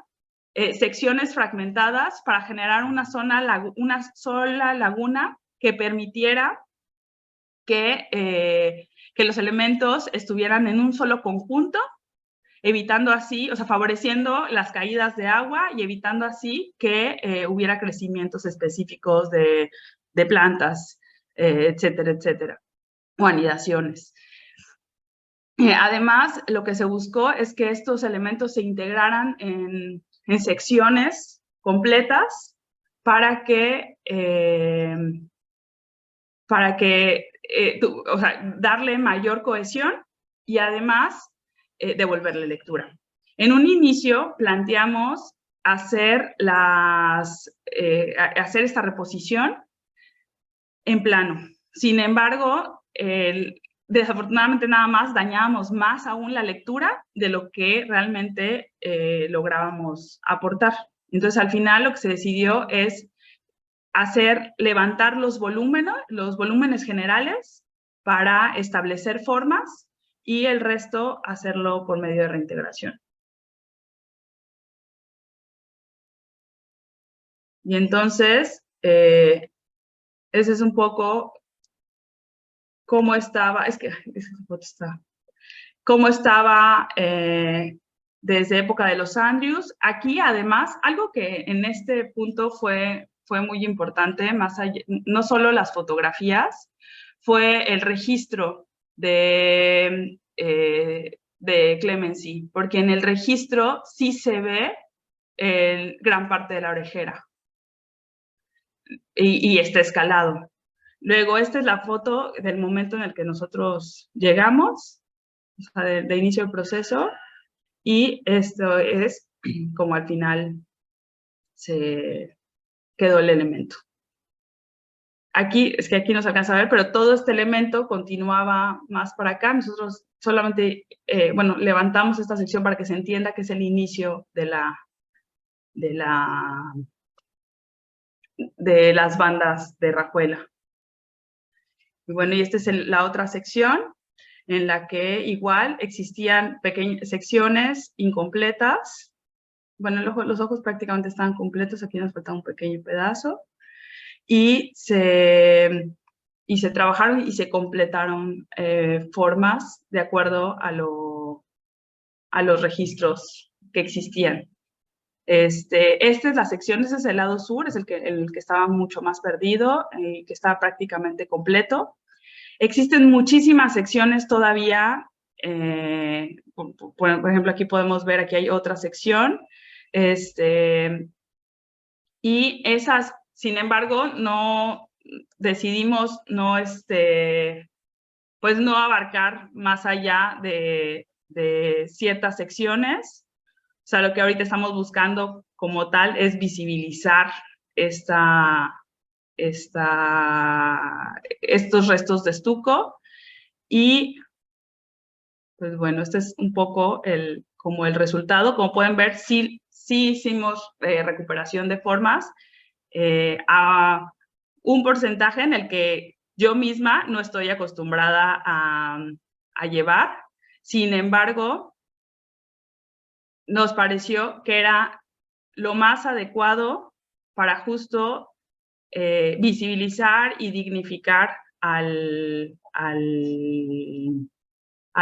secciones fragmentadas para generar una sola laguna que permitiera que los elementos estuvieran en un solo conjunto, evitando así, o sea, favoreciendo las caídas de agua y evitando así que hubiera crecimientos específicos de plantas, etcétera, etcétera, o anidaciones. Además, lo que se buscó es que estos elementos se integraran en secciones completas para que o sea, darle mayor cohesión y además devolverle lectura. En un inicio planteamos hacer esta reposición en plano. Sin embargo, desafortunadamente nada más dañábamos más aún la lectura de lo que realmente lográbamos aportar. Entonces, al final lo que se decidió es levantar los volúmenes generales para establecer formas y el resto hacerlo por medio de reintegración. Y entonces, ese es un poco cómo estaba, cómo estaba desde época de los Andrews. Aquí, además, algo que en este punto fue muy importante, más allá, no solo las fotografías, fue el registro de Clemency, porque en el registro sí se ve gran parte de la orejera y está escalado. Luego, esta es la foto del momento en el que nosotros llegamos, o sea, de inicio del proceso, y esto es como al final se quedó el elemento. Aquí, es que aquí no se alcanza a ver, pero todo este elemento continuaba más para acá. Nosotros solamente, bueno, levantamos esta sección para que se entienda que es el inicio de las bandas de Rajuela. Y bueno, y esta es la otra sección en la que igual existían pequeñas secciones incompletas. Bueno, los ojos prácticamente estaban completos, aquí nos faltaba un pequeño pedazo. Y se trabajaron y se completaron formas de acuerdo a los registros que existían. Esta es la sección, ese es el lado sur, es el que estaba mucho más perdido, que estaba prácticamente completo. Existen muchísimas secciones todavía, por ejemplo, aquí podemos ver, aquí hay otra sección, y esas, sin embargo, decidimos pues no abarcar más allá de ciertas secciones. O sea, lo que ahorita estamos buscando como tal es visibilizar estos restos de estuco. Y, pues bueno, este es un poco como el resultado. Como pueden ver, sí hicimos recuperación de formas a un porcentaje en el que yo misma no estoy acostumbrada a llevar. Sin embargo, nos pareció que era lo más adecuado para justo visibilizar y dignificar a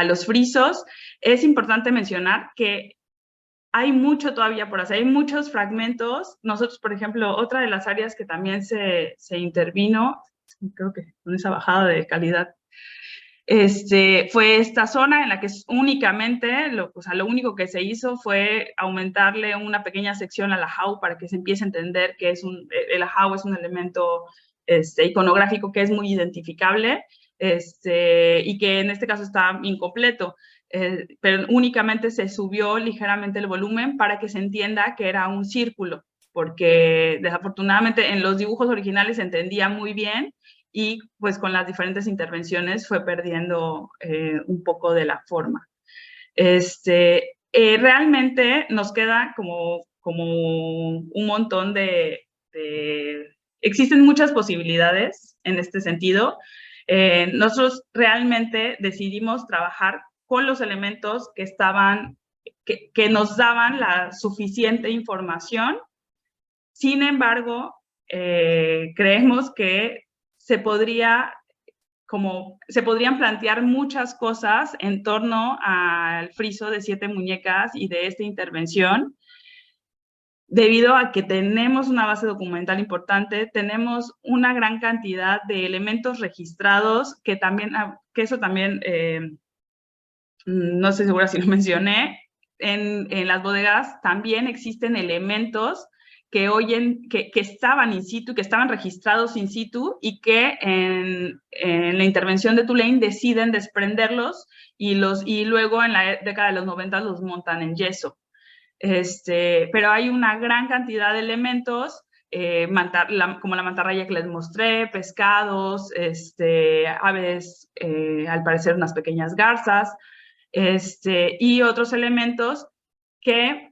los frisos. Es importante mencionar que hay mucho todavía por hacer, hay muchos fragmentos. Nosotros, por ejemplo, otra de las áreas que también se intervino, creo que con esa bajada de calidad Fue esta zona en la que únicamente, lo único que se hizo fue aumentarle una pequeña sección al ajau para que se empiece a entender que el ajau es un elemento iconográfico que es muy identificable, y que en este caso está incompleto, pero únicamente se subió ligeramente el volumen para que se entienda que era un círculo, porque desafortunadamente en los dibujos originales se entendía muy bien, y pues con las diferentes intervenciones fue perdiendo un poco de la forma. Realmente nos queda como un montón existen muchas posibilidades en este sentido. Nosotros realmente decidimos trabajar con los elementos que nos daban la suficiente información. Sin embargo, creemos que se podrían plantear muchas cosas en torno al friso de 7 muñecas y de esta intervención, debido a que tenemos una base documental importante, tenemos una gran cantidad de elementos registrados, que eso también, no estoy segura si lo mencioné, en las bodegas también existen elementos que estaban in situ, que estaban registrados in situ, y que en la intervención de Tulane deciden desprenderlos y luego en la década de los 90 los montan en yeso. Pero hay una gran cantidad de elementos, como la mantarraya que les mostré, pescados, aves, al parecer unas pequeñas garzas, y otros elementos que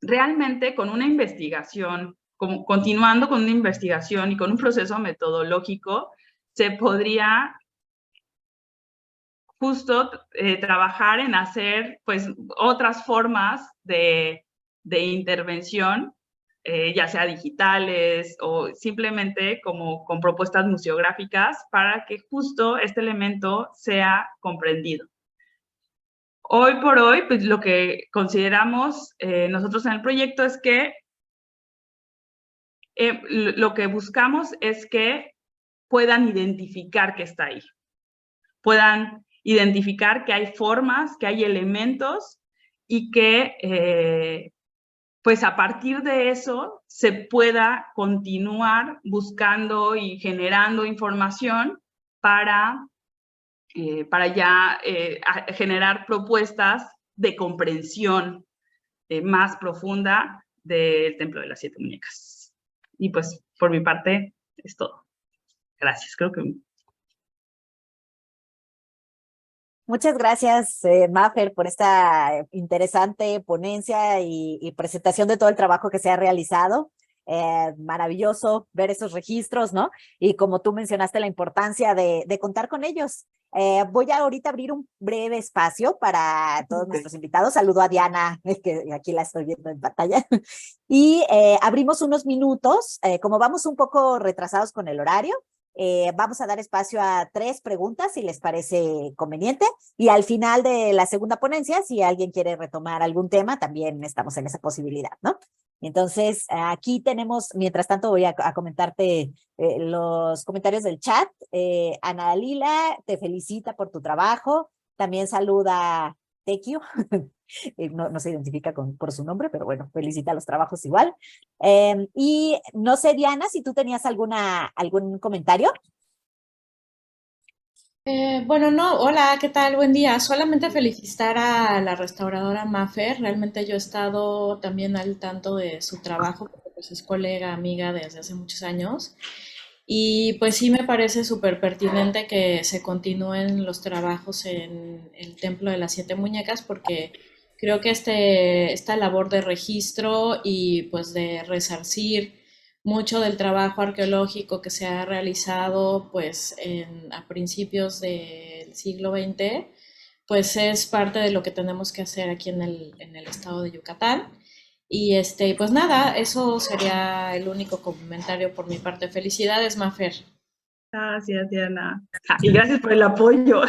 realmente con una investigación, continuando con una investigación y con un proceso metodológico, se podría justo trabajar en hacer pues otras formas de intervención, ya sea digitales o simplemente como con propuestas museográficas, para que justo este elemento sea comprendido. Hoy por hoy, pues lo que consideramos nosotros en el proyecto es que lo que buscamos es que puedan identificar que está ahí, puedan identificar que hay formas, que hay elementos, y que pues a partir de eso se pueda continuar buscando y generando información para ya generar propuestas de comprensión más profunda del Templo de las 7 Muñecas. Y pues por mi parte es todo. Gracias, creo que... Muchas gracias, Mafer, por esta interesante ponencia y presentación de todo el trabajo que se ha realizado. Maravilloso ver esos registros, ¿no? Y como tú mencionaste, la importancia de contar con ellos. Voy a ahorita abrir un breve espacio para todos nuestros invitados. Saludo a Diana, que aquí la estoy viendo en pantalla. Y abrimos unos minutos, como vamos un poco retrasados con el horario. Vamos a dar espacio a 3 preguntas, si les parece conveniente, y al final de la segunda ponencia, si alguien quiere retomar algún tema, también estamos en esa posibilidad, ¿no? Entonces, aquí tenemos, mientras tanto voy a comentarte los comentarios del chat. Ana Lila te felicita por tu trabajo, también saluda Tequio, no se identifica por su nombre, pero bueno, felicita los trabajos igual. Y no sé, Diana, si tú tenías algún comentario. Bueno, no, hola, ¿qué tal? Buen día. Solamente felicitar a la restauradora Mafer. Realmente yo he estado también al tanto de su trabajo, porque pues es colega, amiga desde hace muchos años. Y pues sí me parece súper pertinente que se continúen los trabajos en el Templo de las 7 Muñecas, porque creo que esta labor de registro y pues de resarcir mucho del trabajo arqueológico que se ha realizado pues a principios del siglo XX, pues es parte de lo que tenemos que hacer aquí en el estado de Yucatán. Y pues nada, eso sería el único comentario por mi parte. Felicidades, Mafer. Gracias, Diana. Y gracias por el apoyo.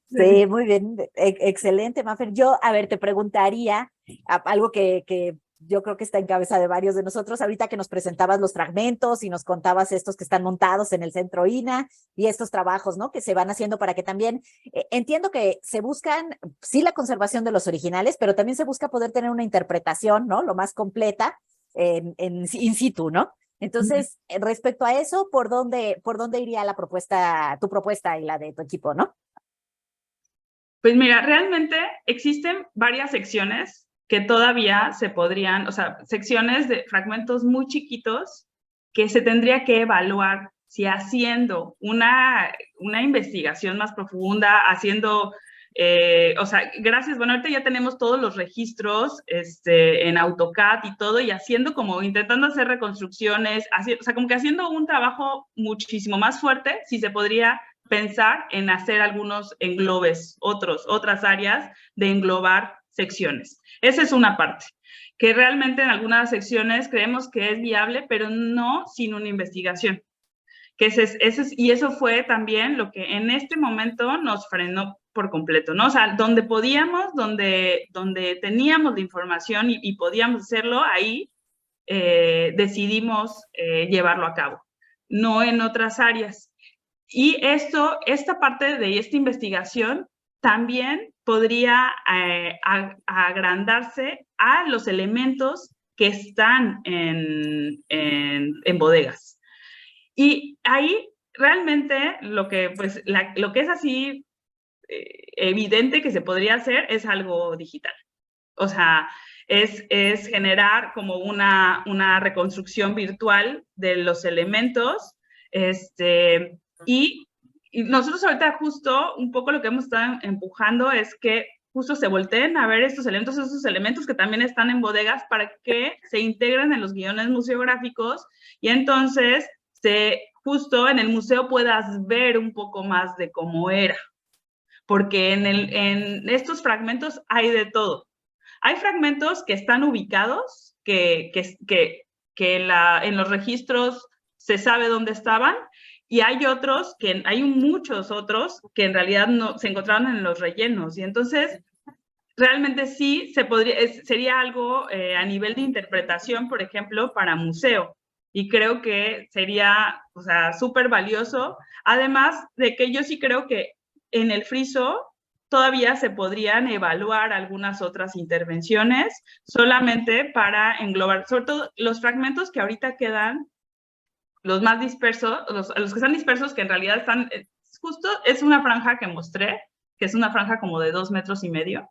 Sí, muy bien, excelente, Mafer. Yo, a ver, te preguntaría algo que yo creo que está en cabeza de varios de nosotros. Ahorita que nos presentabas los fragmentos y nos contabas estos que están montados en el Centro INA y estos trabajos, ¿no? Que se van haciendo para que también, entiendo que se buscan, sí, la conservación de los originales, pero también se busca poder tener una interpretación, ¿no? Lo más completa in situ, ¿no? Entonces, respecto a eso, ¿por dónde iría la propuesta, tu propuesta y la de tu equipo, ¿no? Pues mira, realmente existen varias secciones que todavía se podrían, o sea, secciones de fragmentos muy chiquitos que se tendría que evaluar si haciendo una investigación más profunda, haciendo, o sea, gracias, bueno, ahorita ya tenemos todos los registros en AutoCAD y todo, y haciendo como, intentando hacer reconstrucciones, o sea, como que haciendo un trabajo muchísimo más fuerte, si se podría pensar en hacer algunos englobes, otras áreas de englobar secciones. Esa es una parte, que realmente en algunas secciones creemos que es viable, pero no sin una investigación. Y eso fue también lo que en este momento nos frenó por completo, ¿no? O sea, donde podíamos, donde teníamos la información y podíamos hacerlo, ahí decidimos llevarlo a cabo, no en otras áreas. Y esta parte de esta investigación también podría agrandarse a los elementos que están en bodegas. Y ahí realmente lo que es así evidente que se podría hacer es algo digital. O sea, es generar como una reconstrucción virtual de los elementos, y nosotros ahorita justo un poco lo que hemos estado empujando es que justo se volteen a ver esos elementos que también están en bodegas para que se integren en los guiones museográficos y entonces justo en el museo puedas ver un poco más de cómo era. Porque en estos fragmentos hay de todo. Hay fragmentos que están ubicados, que en los registros se sabe dónde estaban, y hay muchos otros que en realidad no se encontraban en los rellenos. Y entonces, realmente sí sería algo a nivel de interpretación, por ejemplo, para museo. Y creo que sería, o sea, súper valioso. Además de que yo sí creo que en el friso todavía se podrían evaluar algunas otras intervenciones solamente para englobar, sobre todo los fragmentos que ahorita quedan, los más dispersos, los que están dispersos, que en realidad están, justo es una franja que mostré, que es una franja como de 2,5 metros.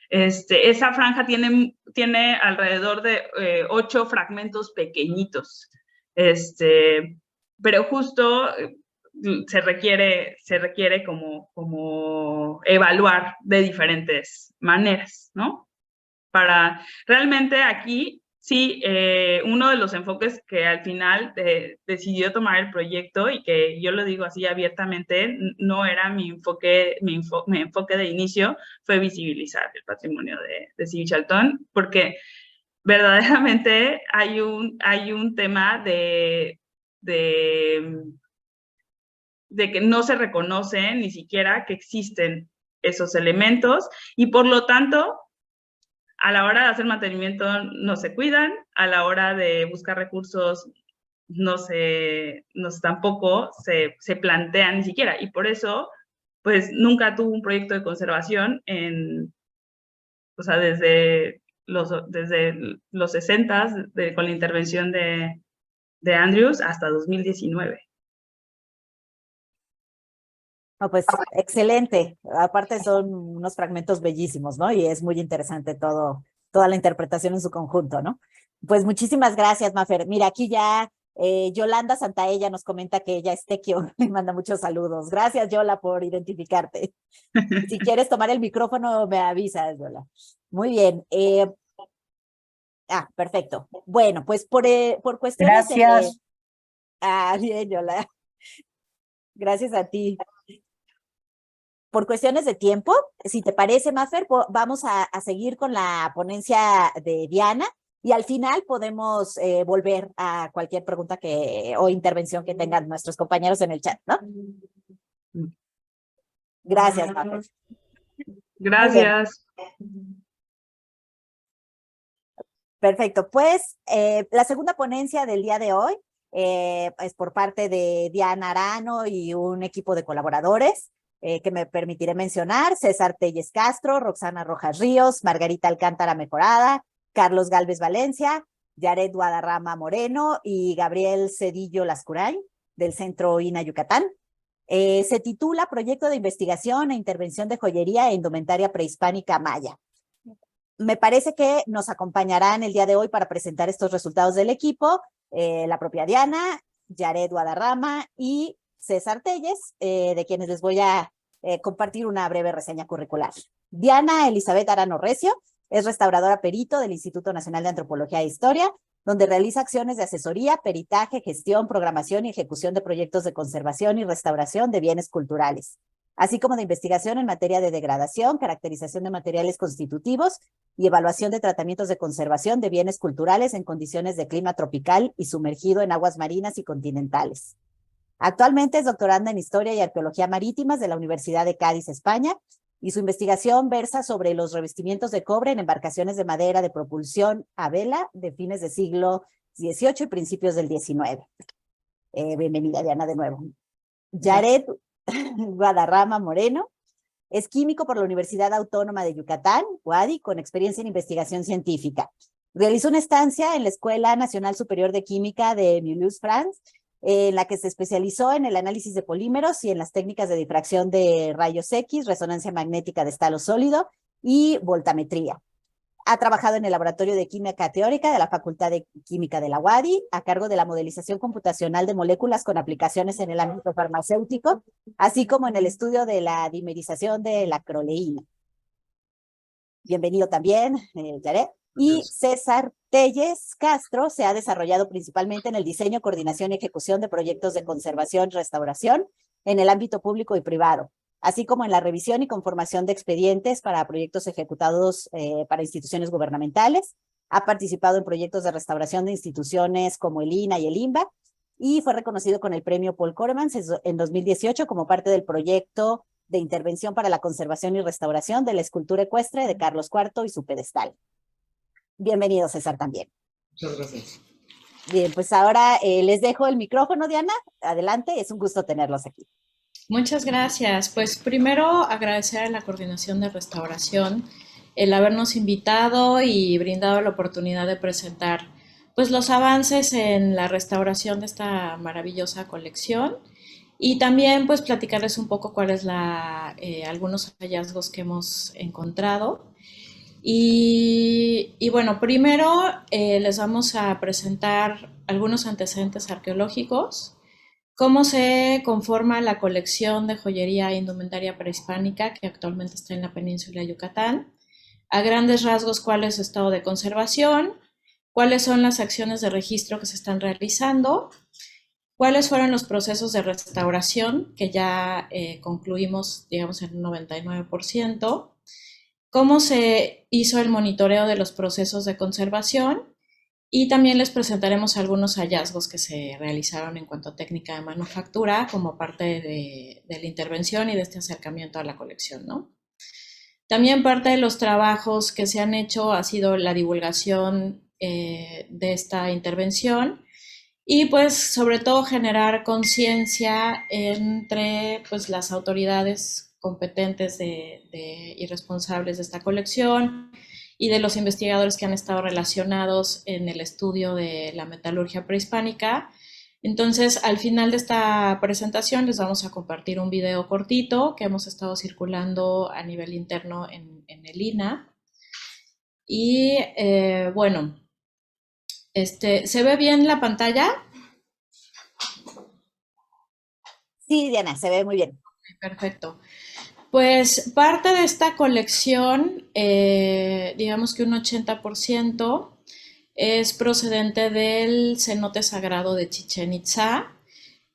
Esa franja tiene alrededor de 8 fragmentos pequeñitos, pero justo se requiere como evaluar de diferentes maneras, ¿no? Para realmente aquí, sí, uno de los enfoques que al final decidió tomar el proyecto y que yo lo digo así abiertamente, no era mi enfoque de inicio, fue visibilizar el patrimonio de Chaltén, porque verdaderamente hay un tema de que no se reconoce ni siquiera que existen esos elementos y por lo tanto a la hora de hacer mantenimiento no se cuidan, a la hora de buscar recursos tampoco se plantean ni siquiera. Y por eso, pues nunca tuvo un proyecto de conservación o sea, desde los 60 con la intervención de Andrews hasta 2019. No, pues excelente. Aparte son unos fragmentos bellísimos, ¿no? Y es muy interesante toda la interpretación en su conjunto, ¿no? Pues muchísimas gracias, Mafer. Mira, aquí ya Yolanda Santaella nos comenta que ella es tequio, le manda muchos saludos. Gracias, Yola, por identificarte. Si quieres tomar el micrófono, me avisas, Yola. Muy bien. Perfecto. Bueno, pues por cuestiones... Gracias. Bien, Yola. Gracias a ti. Por cuestiones de tiempo, si te parece, Mafer, vamos a seguir con la ponencia de Diana y al final podemos volver a cualquier pregunta o intervención que tengan nuestros compañeros en el chat, ¿no? Gracias, Mafer. Gracias. Perfecto, pues la segunda ponencia del día de hoy es por parte de Diana Arano y un equipo de colaboradores que me permitiré mencionar: César Telles Castro, Roxana Rojas Ríos, Margarita Alcántara Mejorada, Carlos Galvez Valencia, Yaret Guadarrama Moreno y Gabriel Cedillo Lascurain, del Centro INA Yucatán. Se titula Proyecto de Investigación e Intervención de Joyería e Indumentaria Prehispánica Maya. Me parece que nos acompañarán el día de hoy para presentar estos resultados del equipo la propia Diana, Yaret Guadarrama y César Telles, de quienes les voy a compartir una breve reseña curricular. Diana Elizabeth Arano Recio es restauradora perito del Instituto Nacional de Antropología e Historia, donde realiza acciones de asesoría, peritaje, gestión, programación y ejecución de proyectos de conservación y restauración de bienes culturales, así como de investigación en materia de degradación, caracterización de materiales constitutivos y evaluación de tratamientos de conservación de bienes culturales en condiciones de clima tropical y sumergido en aguas marinas y continentales. Actualmente es doctoranda en Historia y Arqueología Marítimas de la Universidad de Cádiz, España, y su investigación versa sobre los revestimientos de cobre en embarcaciones de madera de propulsión a vela de fines del siglo XVIII y principios del XIX. Bienvenida, Diana, de nuevo. Yaret Guadarrama Moreno es químico por la Universidad Autónoma de Yucatán, UADY, con experiencia en investigación científica. Realizó una estancia en la Escuela Nacional Superior de Química de Mulhouse, France, en la que se especializó en el análisis de polímeros y en las técnicas de difracción de rayos X, resonancia magnética de estado sólido y voltametría. Ha trabajado en el Laboratorio de Química Teórica de la Facultad de Química de la UADY, a cargo de la modelización computacional de moléculas con aplicaciones en el ámbito farmacéutico, así como en el estudio de la dimerización de la acroleína. Bienvenido también, Yaret. Y César Telles Castro se ha desarrollado principalmente en el diseño, coordinación y ejecución de proyectos de conservación y restauración en el ámbito público y privado, así como en la revisión y conformación de expedientes para proyectos ejecutados para instituciones gubernamentales. Ha participado en proyectos de restauración de instituciones como el INA y el INBA, y fue reconocido con el premio Paul Koremans en 2018 como parte del proyecto de intervención para la conservación y restauración de la escultura ecuestre de Carlos IV y su pedestal. Bienvenido, César, también. Muchas gracias. Bien, pues ahora les dejo el micrófono, Diana. Adelante, es un gusto tenerlos aquí. Muchas gracias. Pues primero agradecer a la Coordinación de Restauración el habernos invitado y brindado la oportunidad de presentar pues los avances en la restauración de esta maravillosa colección y también pues platicarles un poco cuáles algunos hallazgos que hemos encontrado. Y bueno, primero les vamos a presentar algunos antecedentes arqueológicos, cómo se conforma la colección de joyería e indumentaria prehispánica que actualmente está en la península de Yucatán, a grandes rasgos cuál es su estado de conservación, cuáles son las acciones de registro que se están realizando, cuáles fueron los procesos de restauración que ya concluimos, digamos, en un 99%, cómo se hizo el monitoreo de los procesos de conservación y también les presentaremos algunos hallazgos que se realizaron en cuanto a técnica de manufactura como parte de la intervención y de este acercamiento a la colección, ¿no? También parte de los trabajos que se han hecho ha sido la divulgación de esta intervención y pues sobre todo generar conciencia entre pues las autoridades competentes y responsables de esta colección y de los investigadores que han estado relacionados en el estudio de la metalurgia prehispánica. Entonces, al final de esta presentación les vamos a compartir un video cortito que hemos estado circulando a nivel interno en el INA. Y bueno, ¿se ve bien la pantalla? Sí, Diana, se ve muy bien. Perfecto. Pues parte de esta colección, digamos que un 80% es procedente del cenote sagrado de Chichén Itzá.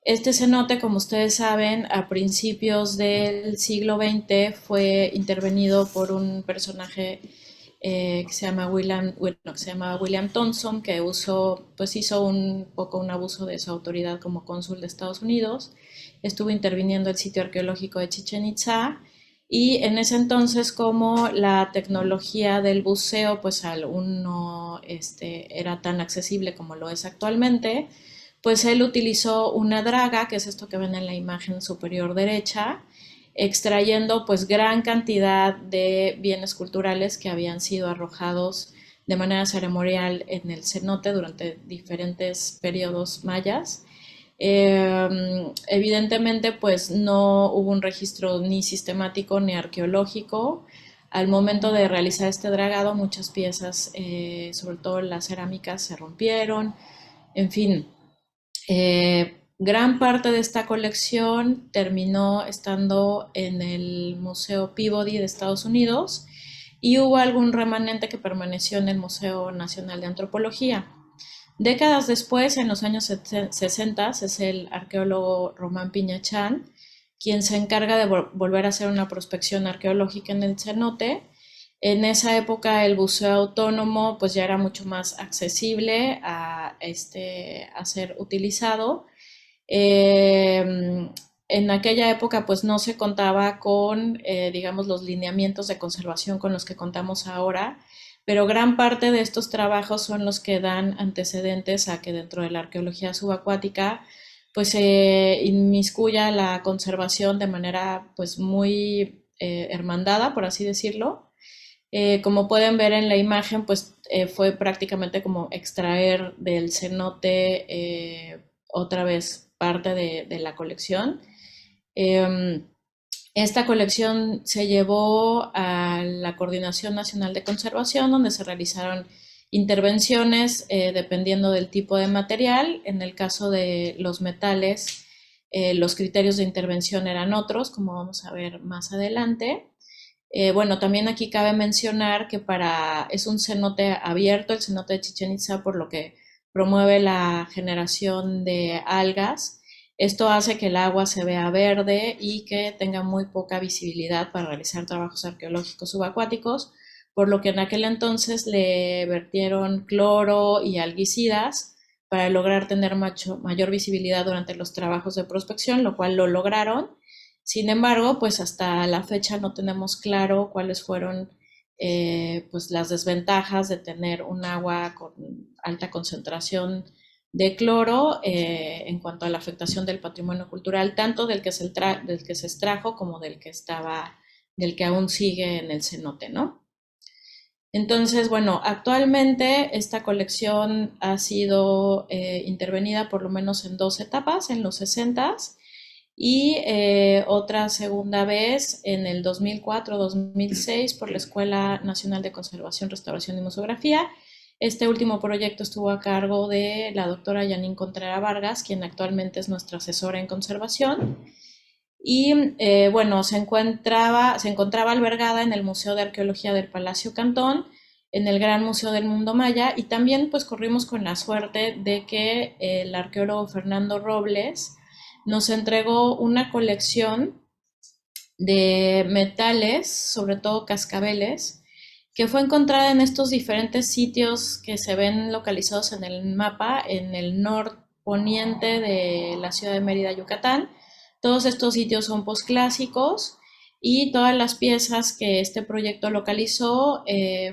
Este cenote, como ustedes saben, a principios del siglo XX fue intervenido por un personaje que se llama William Thompson, que hizo un poco un abuso de su autoridad como cónsul de Estados Unidos. Estuvo interviniendo el sitio arqueológico de Chichén Itzá Y en ese entonces, como la tecnología del buceo pues aún no era tan accesible como lo es actualmente, pues él utilizó una draga, que es esto que ven en la imagen superior derecha, extrayendo pues gran cantidad de bienes culturales que habían sido arrojados de manera ceremonial en el cenote durante diferentes periodos mayas. Evidentemente, pues no hubo un registro ni sistemático ni arqueológico. Al momento de realizar este dragado, muchas piezas, sobre todo las cerámicas, se rompieron. En fin, gran parte de esta colección terminó estando en el Museo Peabody de Estados Unidos y hubo algún remanente que permaneció en el Museo Nacional de Antropología. Décadas después, en los años 60, es el arqueólogo Román Piñachán quien se encarga de volver a hacer una prospección arqueológica en el cenote. En esa época el buceo autónomo pues ya era mucho más accesible a ser utilizado. En aquella época pues no se contaba con, digamos, los lineamientos de conservación con los que contamos ahora, pero gran parte de estos trabajos son los que dan antecedentes a que dentro de la arqueología subacuática pues se inmiscuya la conservación de manera pues muy hermandada, por así decirlo. Como pueden ver en la imagen, pues fue prácticamente como extraer del cenote otra vez parte de la colección. Eh, Esta colección se llevó a la Coordinación Nacional de Conservación, donde se realizaron intervenciones dependiendo del tipo de material. En el caso de los metales, los criterios de intervención eran otros, como vamos a ver más adelante. Bueno, también aquí cabe mencionar que es un cenote abierto, el cenote de Chichén Itzá, por lo que promueve la generación de algas. Esto hace que el agua se vea verde y que tenga muy poca visibilidad para realizar trabajos arqueológicos subacuáticos, por lo que en aquel entonces le vertieron cloro y algicidas para lograr tener mayor visibilidad durante los trabajos de prospección, lo cual lo lograron. Sin embargo, pues hasta la fecha no tenemos claro cuáles fueron pues las desventajas de tener un agua con alta concentración de cloro en cuanto a la afectación del patrimonio cultural, tanto del que se extrajo como del que aún sigue en el cenote, ¿no? Entonces, bueno, actualmente esta colección ha sido intervenida por lo menos en dos etapas, en los 60s y otra segunda vez en el 2004-2006 por la Escuela Nacional de Conservación, Restauración y Museografía. Este último proyecto estuvo a cargo de la doctora Janine Contreras Vargas, quien actualmente es nuestra asesora en conservación. Y bueno, se encontraba albergada en el Museo de Arqueología del Palacio Cantón, en el Gran Museo del Mundo Maya, y también pues corrimos con la suerte de que el arqueólogo Fernando Robles nos entregó una colección de metales, sobre todo cascabeles, que fue encontrada en estos diferentes sitios que se ven localizados en el mapa, en el norponiente de la ciudad de Mérida, Yucatán. Todos estos sitios son posclásicos y todas las piezas que este proyecto localizó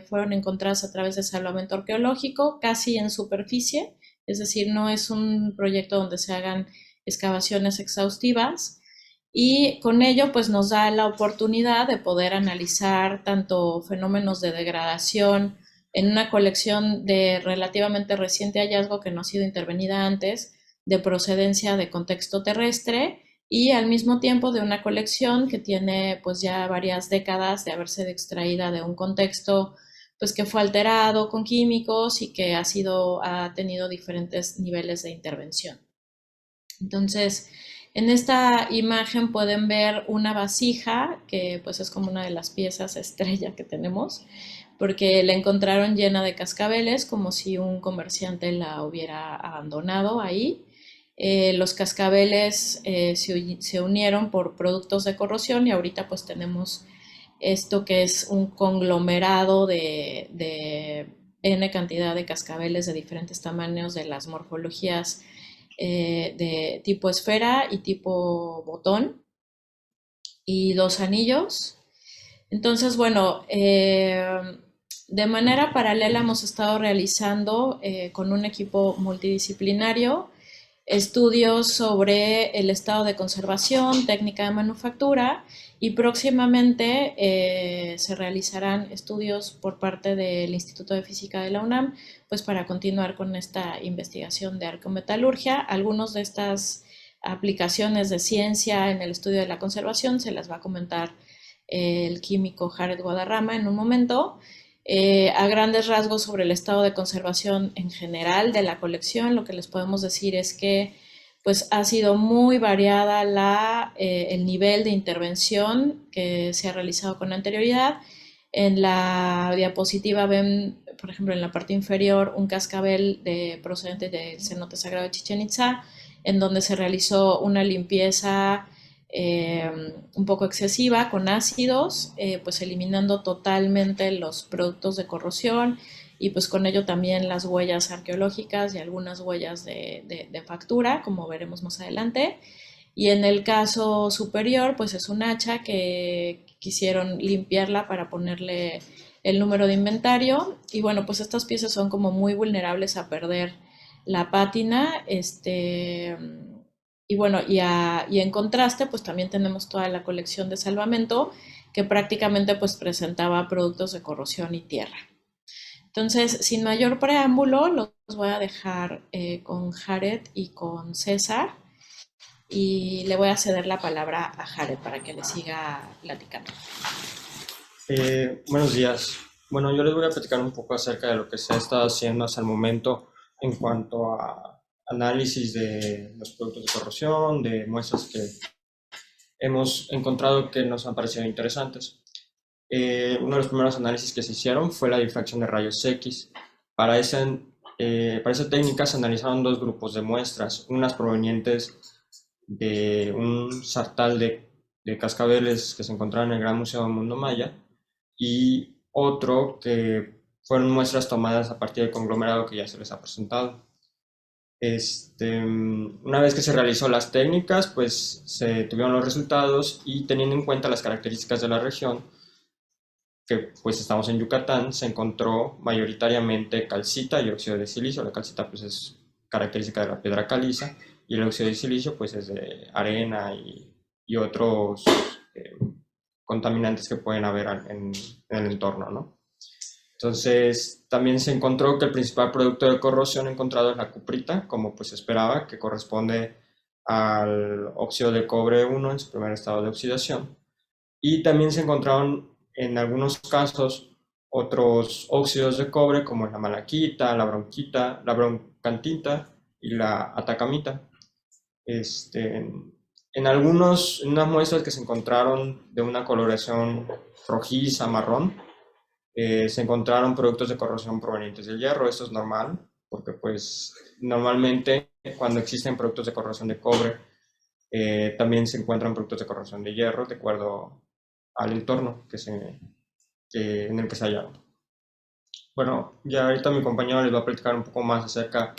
fueron encontradas a través de salvamento arqueológico, casi en superficie, es decir, no es un proyecto donde se hagan excavaciones exhaustivas, y con ello pues nos da la oportunidad de poder analizar tanto fenómenos de degradación en una colección de relativamente reciente hallazgo que no ha sido intervenida antes, de procedencia de contexto terrestre, y al mismo tiempo de una colección que tiene pues ya varias décadas de haberse extraída de un contexto pues que fue alterado con químicos y que ha tenido diferentes niveles de intervención. Entonces, en esta imagen pueden ver una vasija que pues es como una de las piezas estrella que tenemos, porque la encontraron llena de cascabeles, como si un comerciante la hubiera abandonado ahí. Los cascabeles se unieron por productos de corrosión y ahorita pues tenemos esto que es un conglomerado de N cantidad de cascabeles de diferentes tamaños, de las morfologías de tipo esfera y tipo botón, y dos anillos. Entonces, bueno, de manera paralela hemos estado realizando con un equipo multidisciplinario estudios sobre el estado de conservación, técnica de manufactura y próximamente se realizarán estudios por parte del Instituto de Física de la UNAM, pues para continuar con esta investigación de arqueometalurgia. Algunos de estas aplicaciones de ciencia en el estudio de la conservación se las va a comentar el químico Jared Guadarrama en un momento. A grandes rasgos sobre el estado de conservación en general de la colección, lo que les podemos decir es que pues ha sido muy variada el nivel de intervención que se ha realizado con anterioridad. En la diapositiva ven, por ejemplo, en la parte inferior un cascabel procedente del cenote sagrado de Chichén Itzá, en donde se realizó una limpieza un poco excesiva con ácidos, pues eliminando totalmente los productos de corrosión y pues con ello también las huellas arqueológicas y algunas huellas de factura, como veremos más adelante. Y en el caso superior, pues es un hacha que quisieron limpiarla para ponerle el número de inventario. Y bueno, pues estas piezas son como muy vulnerables a perder la pátina, y bueno, y en contraste, pues también tenemos toda la colección de salvamento que prácticamente pues presentaba productos de corrosión y tierra. Entonces, sin mayor preámbulo, los voy a dejar con Jared y con César y le voy a ceder la palabra a Jared para que le siga platicando. Buenos días. Bueno, yo les voy a platicar un poco acerca de lo que se ha estado haciendo hasta el momento en cuanto a análisis de los productos de corrosión, de muestras que hemos encontrado que nos han parecido interesantes. Uno de los primeros análisis que se hicieron fue la difracción de rayos X. Para esa técnica se analizaron dos grupos de muestras, unas provenientes de un sartal de cascabeles que se encontraron en el Gran Museo del Mundo Maya y otro que fueron muestras tomadas a partir del conglomerado que ya se les ha presentado. Una vez que se realizó las técnicas, pues se tuvieron los resultados y teniendo en cuenta las características de la región, que pues estamos en Yucatán, se encontró mayoritariamente calcita y óxido de silicio. La calcita pues es característica de la piedra caliza y el óxido de silicio pues es de arena y otros contaminantes que pueden haber en el entorno, ¿no? Entonces, también se encontró que el principal producto de corrosión encontrado es la cuprita, como pues se esperaba, que corresponde al óxido de cobre 1 en su primer estado de oxidación. Y también se encontraron en algunos casos otros óxidos de cobre como la malaquita, la bronquita, la broncantita y la atacamita. En unas muestras que se encontraron de una coloración rojiza, marrón, se encontraron productos de corrosión provenientes del hierro. Esto es normal, porque pues normalmente cuando existen productos de corrosión de cobre, también se encuentran productos de corrosión de hierro, de acuerdo al entorno en el que se hallaron. Bueno, ya ahorita mi compañero les va a platicar un poco más acerca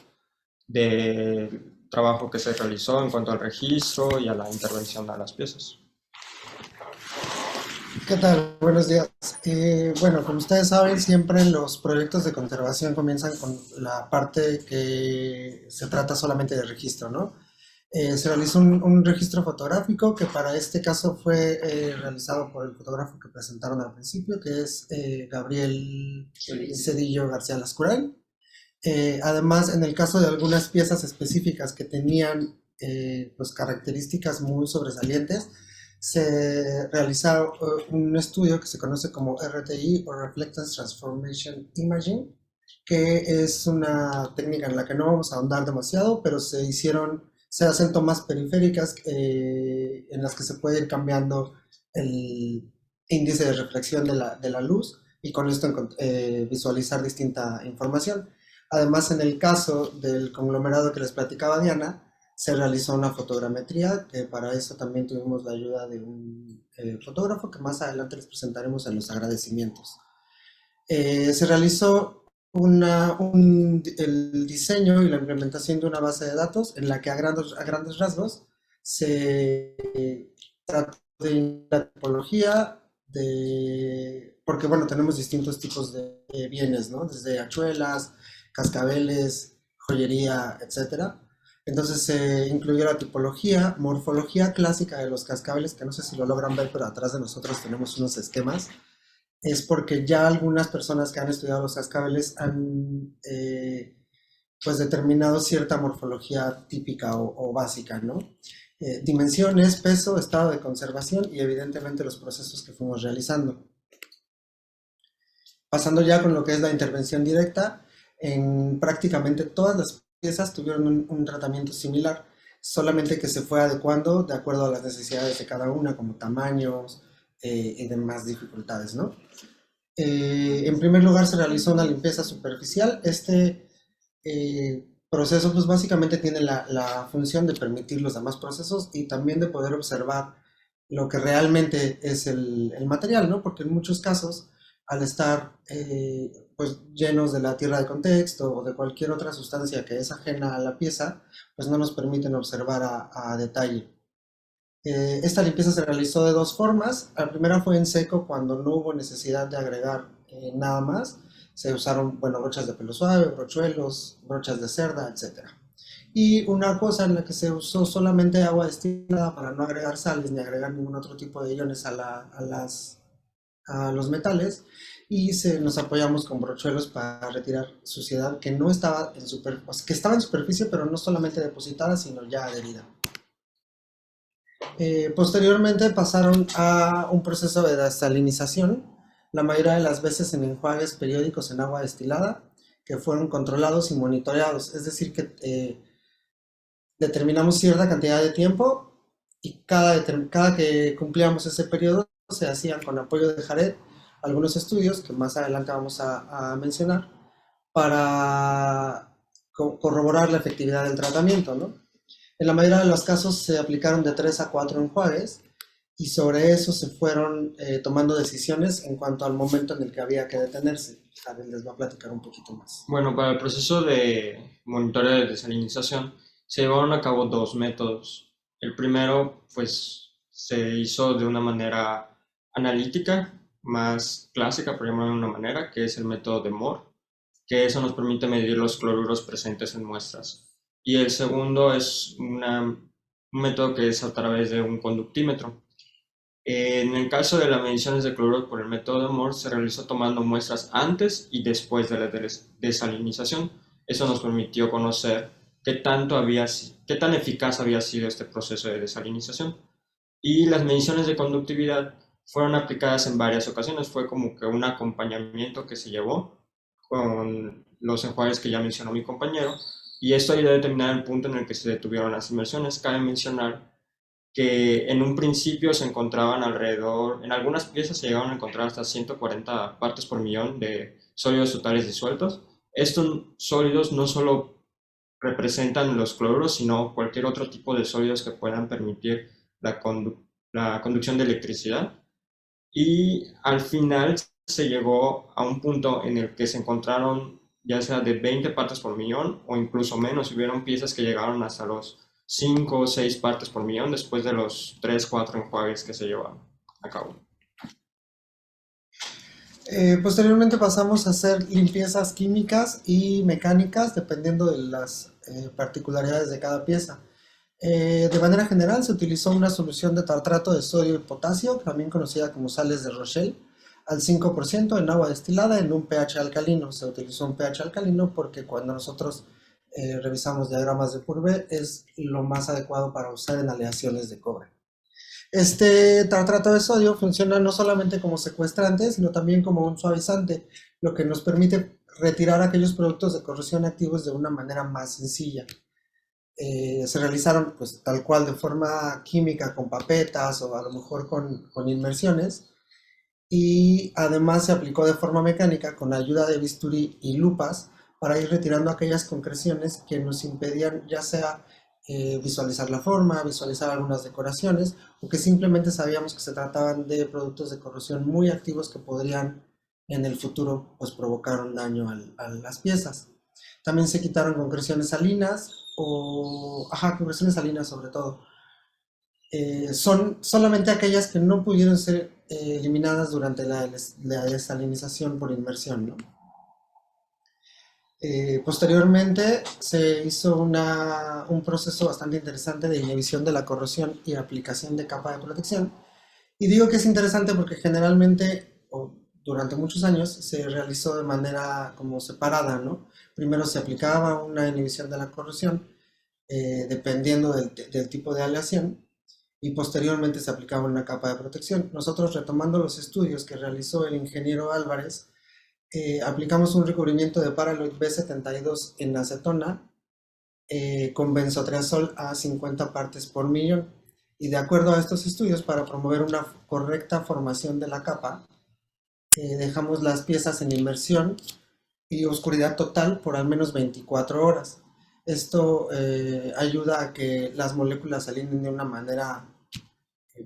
del trabajo que se realizó en cuanto al registro y a la intervención de las piezas. ¿Qué tal? Buenos días. Bueno, como ustedes saben, siempre los proyectos de conservación comienzan con la parte que se trata solamente de registro, ¿no? Se realizó un registro fotográfico que para este caso fue realizado por el fotógrafo que presentaron al principio, que es Gabriel Cedillo García Lascurain. Además, en el caso de algunas piezas específicas que tenían pues características muy sobresalientes, se realizó un estudio que se conoce como RTI o Reflectance Transformation Imaging, que es una técnica en la que no vamos a ahondar demasiado, pero se hacen tomas periféricas en las que se puede ir cambiando el índice de reflexión de la luz y con esto visualizar distinta información. Además, en el caso del conglomerado que les platicaba Diana, se realizó una fotogrametría, que para eso también tuvimos la ayuda de un fotógrafo que más adelante les presentaremos en los agradecimientos. Se realizó el diseño y la implementación de una base de datos en la que a grandes rasgos se trató de la topología, porque bueno, tenemos distintos tipos de bienes, ¿no? Desde hachuelas, cascabeles, joyería, etcétera. Entonces se incluyó la tipología, morfología clásica de los cascabeles, que no sé si lo logran ver, pero atrás de nosotros tenemos unos esquemas. Es porque ya algunas personas que han estudiado los cascabeles han pues determinado cierta morfología típica o básica, ¿no? Dimensiones, peso, estado de conservación y evidentemente los procesos que fuimos realizando. Pasando ya con lo que es la intervención directa, en prácticamente todas las piezas tuvieron un tratamiento similar, solamente que se fue adecuando de acuerdo a las necesidades de cada una, como tamaños y demás dificultades, ¿no? En primer lugar se realizó una limpieza superficial. Este proceso pues básicamente tiene la función de permitir los demás procesos y también de poder observar lo que realmente es el material, ¿no? Porque en muchos casos, al estar pues llenos de la tierra de contexto o de cualquier otra sustancia que es ajena a la pieza, pues no nos permiten observar a detalle. Esta limpieza se realizó de dos formas. La primera fue en seco, cuando no hubo necesidad de agregar nada más. Se usaron, bueno, brochas de pelo suave, brochuelos, brochas de cerda, etc. Y una cosa en la que se usó solamente agua destilada para no agregar sales ni agregar ningún otro tipo de iones a los metales. Y nos apoyamos con brochuelos para retirar suciedad que no estaba que estaba en superficie, pero no solamente depositada, sino ya adherida. Posteriormente pasaron a un proceso de desalinización, la mayoría de las veces en enjuagues periódicos en agua destilada, que fueron controlados y monitoreados. Es decir, que determinamos cierta cantidad de tiempo y cada que cumplíamos ese periodo se hacían con apoyo de Jared algunos estudios que más adelante vamos a mencionar para corroborar la efectividad del tratamiento, ¿no? En la mayoría de los casos se aplicaron de 3 a 4 enjuagues y sobre eso se fueron tomando decisiones en cuanto al momento en el que había que detenerse. Jared les va a platicar un poquito más. Bueno, para el proceso de monitoreo de desalinización se llevaron a cabo dos métodos. El primero, pues, se hizo de una manera analítica, más clásica, por llamarlo de una manera, que es el método de Moore, que eso nos permite medir los cloruros presentes en muestras. Y el segundo es un método que es a través de un conductímetro. En el caso de las mediciones de cloruros por el método de Moore, se realizó tomando muestras antes y después de la desalinización. Eso nos permitió conocer qué tan eficaz había sido este proceso de desalinización. Y las mediciones de conductividad fueron aplicadas en varias ocasiones. Fue como que un acompañamiento que se llevó con los enjuagues que ya mencionó mi compañero. Y esto ayudó a determinar el punto en el que se detuvieron las inmersiones. Cabe mencionar que en un principio se encontraban en algunas piezas se llegaron a encontrar hasta 140 partes por millón de sólidos totales disueltos. Estos sólidos no solo representan los cloruros, sino cualquier otro tipo de sólidos que puedan permitir la conducción de electricidad. Y al final se llegó a un punto en el que se encontraron ya sea de 20 partes por millón o incluso menos. Hubieron piezas que llegaron hasta los 5 o 6 partes por millón después de los 3 o 4 enjuagues que se llevaron a cabo. Posteriormente pasamos a hacer limpiezas químicas y mecánicas dependiendo de las particularidades de cada pieza. De manera general se utilizó una solución de tartrato de sodio y potasio, también conocida como sales de Rochelle, al 5% en agua destilada en un pH alcalino. Se utilizó un pH alcalino porque cuando nosotros revisamos diagramas de Purvé es lo más adecuado para usar en aleaciones de cobre. Este tartrato de sodio funciona no solamente como secuestrante, sino también como un suavizante, lo que nos permite retirar aquellos productos de corrosión activos de una manera más sencilla. Se realizaron pues tal cual de forma química con papetas o a lo mejor con inmersiones, y además se aplicó de forma mecánica con ayuda de bisturí y lupas para ir retirando aquellas concreciones que nos impedían ya sea visualizar la forma, visualizar algunas decoraciones, o que simplemente sabíamos que se trataban de productos de corrosión muy activos que podrían en el futuro pues provocar un daño a las piezas. También se quitaron concreciones salinas concreciones salinas sobre todo. son solamente aquellas que no pudieron ser eliminadas durante la desalinización por inmersión, ¿no? Posteriormente se hizo un proceso bastante interesante de inhibición de la corrosión y aplicación de capa de protección. Y digo que es interesante porque generalmente, o durante muchos años, se realizó de manera como separada, ¿no? Primero se aplicaba una inhibición de la corrosión, dependiendo del tipo de aleación, y posteriormente se aplicaba una capa de protección. Nosotros, retomando los estudios que realizó el ingeniero Álvarez, aplicamos un recubrimiento de Paraloid B72 en acetona con benzotriazol a 50 partes por millón. Y de acuerdo a estos estudios, para promover una correcta formación de la capa, dejamos las piezas en inmersión y oscuridad total por al menos 24 horas. Esto ayuda a que las moléculas se alineen de una manera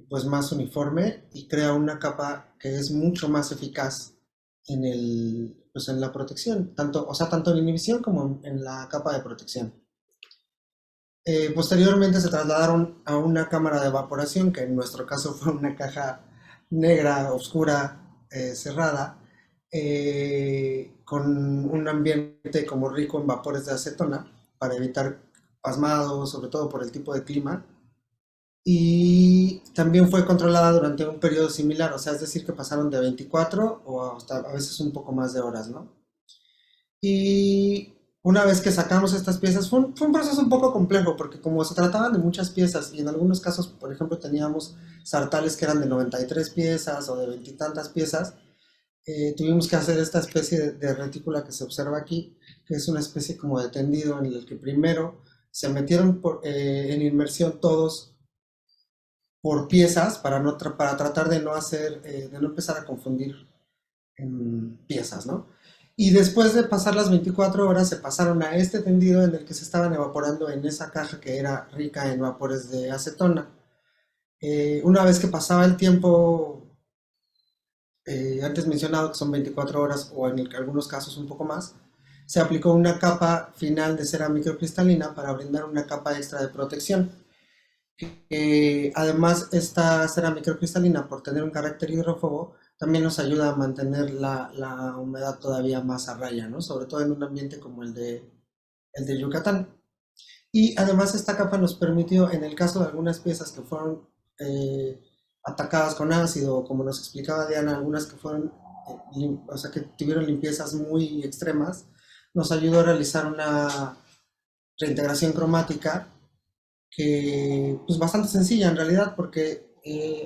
pues más uniforme y crea una capa que es mucho más eficaz pues en la protección, tanto en inhibición como en la capa de protección. Posteriormente se trasladaron a una cámara de evaporación, que en nuestro caso fue una caja negra, oscura, cerrada, con un ambiente como rico en vapores de acetona, para evitar pasmados, sobre todo por el tipo de clima. Y también fue controlada durante un periodo similar, o sea, es decir, que pasaron de 24 o hasta a veces un poco más de horas, ¿no? Y una vez que sacamos estas piezas, fue un proceso un poco complejo, porque como se trataban de muchas piezas, y en algunos casos, por ejemplo, teníamos sartales que eran de 93 piezas o de veintitantas piezas, tuvimos que hacer esta especie de retícula que se observa aquí, que es una especie como de tendido en el que primero se metieron en inmersión todos por piezas para tratar de no empezar a confundir piezas, ¿no? Y después de pasar las 24 horas se pasaron a este tendido en el que se estaban evaporando en esa caja que era rica en vapores de acetona. Una vez que pasaba el tiempo antes mencionado, que son 24 horas o en algunos casos un poco más, se aplicó una capa final de cera microcristalina para brindar una capa extra de protección. Además, esta cera microcristalina, por tener un carácter hidrófobo, también nos ayuda a mantener la humedad todavía más a raya, ¿no? Sobre todo en un ambiente como el de Yucatán. Y además esta capa nos permitió, en el caso de algunas piezas que fueron atacadas con ácido, como nos explicaba Diana, algunas que fueron, o sea, que tuvieron limpiezas muy extremas, nos ayudó a realizar una reintegración cromática que pues bastante sencilla en realidad, porque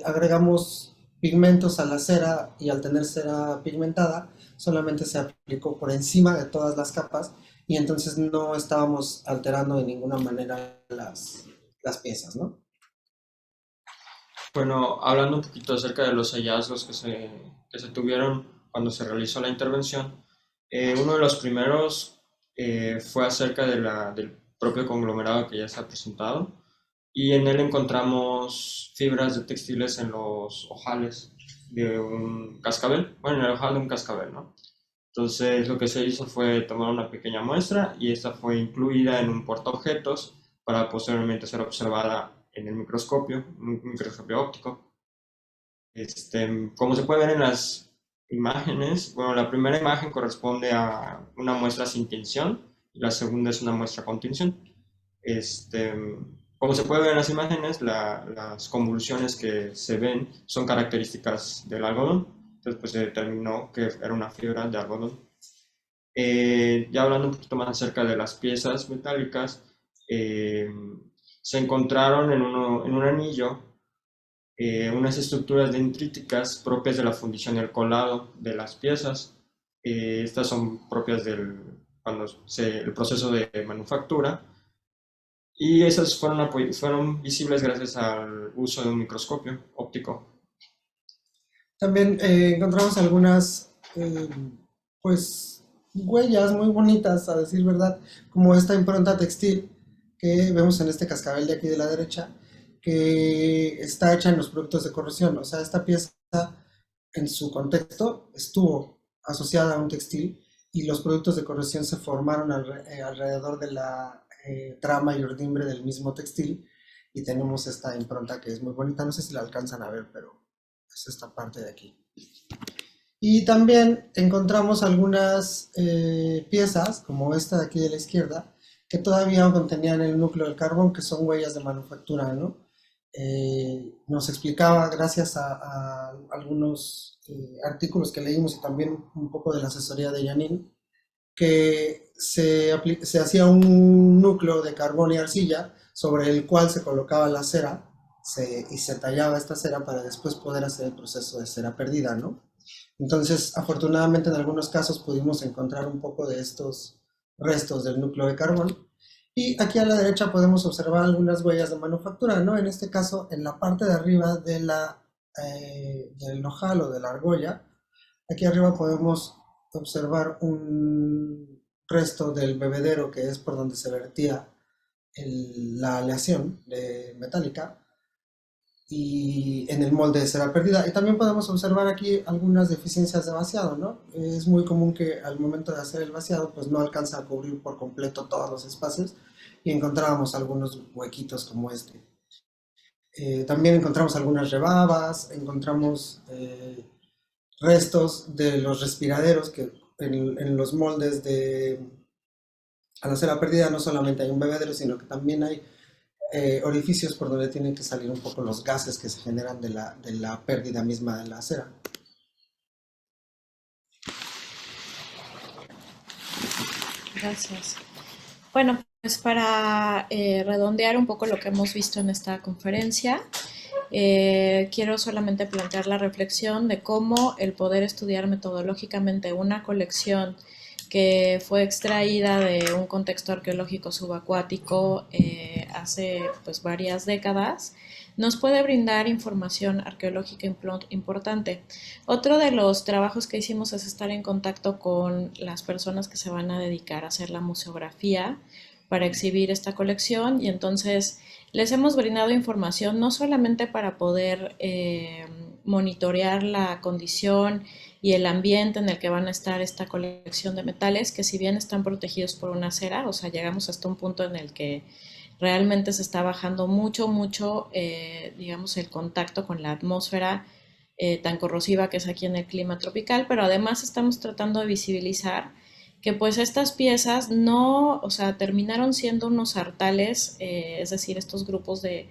agregamos pigmentos a la cera y al tener cera pigmentada solamente se aplicó por encima de todas las capas y entonces no estábamos alterando de ninguna manera las piezas, ¿no? Bueno, hablando un poquito acerca de los hallazgos que se tuvieron cuando se realizó la intervención, uno de los primeros fue acerca del propio conglomerado que ya se ha presentado, y en él encontramos fibras de textiles en los ojales de un cascabel, bueno, en el ojal de un cascabel, ¿no? Entonces lo que se hizo fue tomar una pequeña muestra y esta fue incluida en un portaobjetos para posteriormente ser observada en el microscopio, un microscopio óptico. Como se puede ver en las imágenes, bueno, la primera imagen corresponde a una muestra sin tinción y la segunda es una muestra con tinción. Como se puede ver en las imágenes, las convulsiones que se ven son características del algodón, entonces pues se determinó que era una fibra de algodón. Ya hablando un poquito más acerca de las piezas metálicas, se encontraron en un anillo unas estructuras dendríticas propias de la fundición y el colado de las piezas. Estas son propias del proceso de manufactura. Y esas fueron visibles gracias al uso de un microscopio óptico. También encontramos algunas pues huellas muy bonitas, a decir verdad, como esta impronta textil que vemos en este cascabel de aquí de la derecha, que está hecha en los productos de corrosión. O sea, esta pieza en su contexto estuvo asociada a un textil y los productos de corrosión se formaron alrededor de la trama y urdimbre del mismo textil y tenemos esta impronta que es muy bonita. No sé si la alcanzan a ver, pero es esta parte de aquí. Y también encontramos algunas piezas, como esta de aquí de la izquierda, que todavía contenían el núcleo del carbón, que son huellas de manufactura, ¿no? Nos explicaba, gracias a algunos artículos que leímos y también un poco de la asesoría de Janine, que se hacía un núcleo de carbón y arcilla sobre el cual se colocaba la cera y se tallaba esta cera para después poder hacer el proceso de cera perdida, ¿no? Entonces, afortunadamente en algunos casos pudimos encontrar un poco de estos restos del núcleo de carbón. Y aquí a la derecha podemos observar algunas huellas de manufactura, ¿no? En este caso, en la parte de arriba del nojal o de la argolla, aquí arriba podemos observar un resto del bebedero que es por donde se vertía la aleación metálica y en el molde de cera perdida. Y también podemos observar aquí algunas deficiencias de vaciado, ¿no? Es muy común que al momento de hacer el vaciado pues no alcanza a cubrir por completo todos los espacios y encontrábamos algunos huequitos como este. También encontramos algunas rebabas, encontramos restos de los respiraderos que en los moldes de a la cera perdida no solamente hay un bebedero, sino que también hay orificios por donde tienen que salir un poco los gases que se generan de la pérdida misma de la cera. Gracias. Bueno, pues para redondear un poco lo que hemos visto en esta conferencia, quiero solamente plantear la reflexión de cómo el poder estudiar metodológicamente una colección que fue extraída de un contexto arqueológico subacuático hace pues varias décadas nos puede brindar información arqueológica importante. Otro de los trabajos que hicimos es estar en contacto con las personas que se van a dedicar a hacer la museografía para exhibir esta colección y entonces les hemos brindado información no solamente para poder monitorear la condición y el ambiente en el que van a estar esta colección de metales, que si bien están protegidos por una cera, o sea, llegamos hasta un punto en el que realmente se está bajando mucho, digamos, el contacto con la atmósfera tan corrosiva que es aquí en el clima tropical, pero además estamos tratando de visibilizar que pues estas piezas no, o sea, terminaron siendo unos hartales, es decir, estos grupos de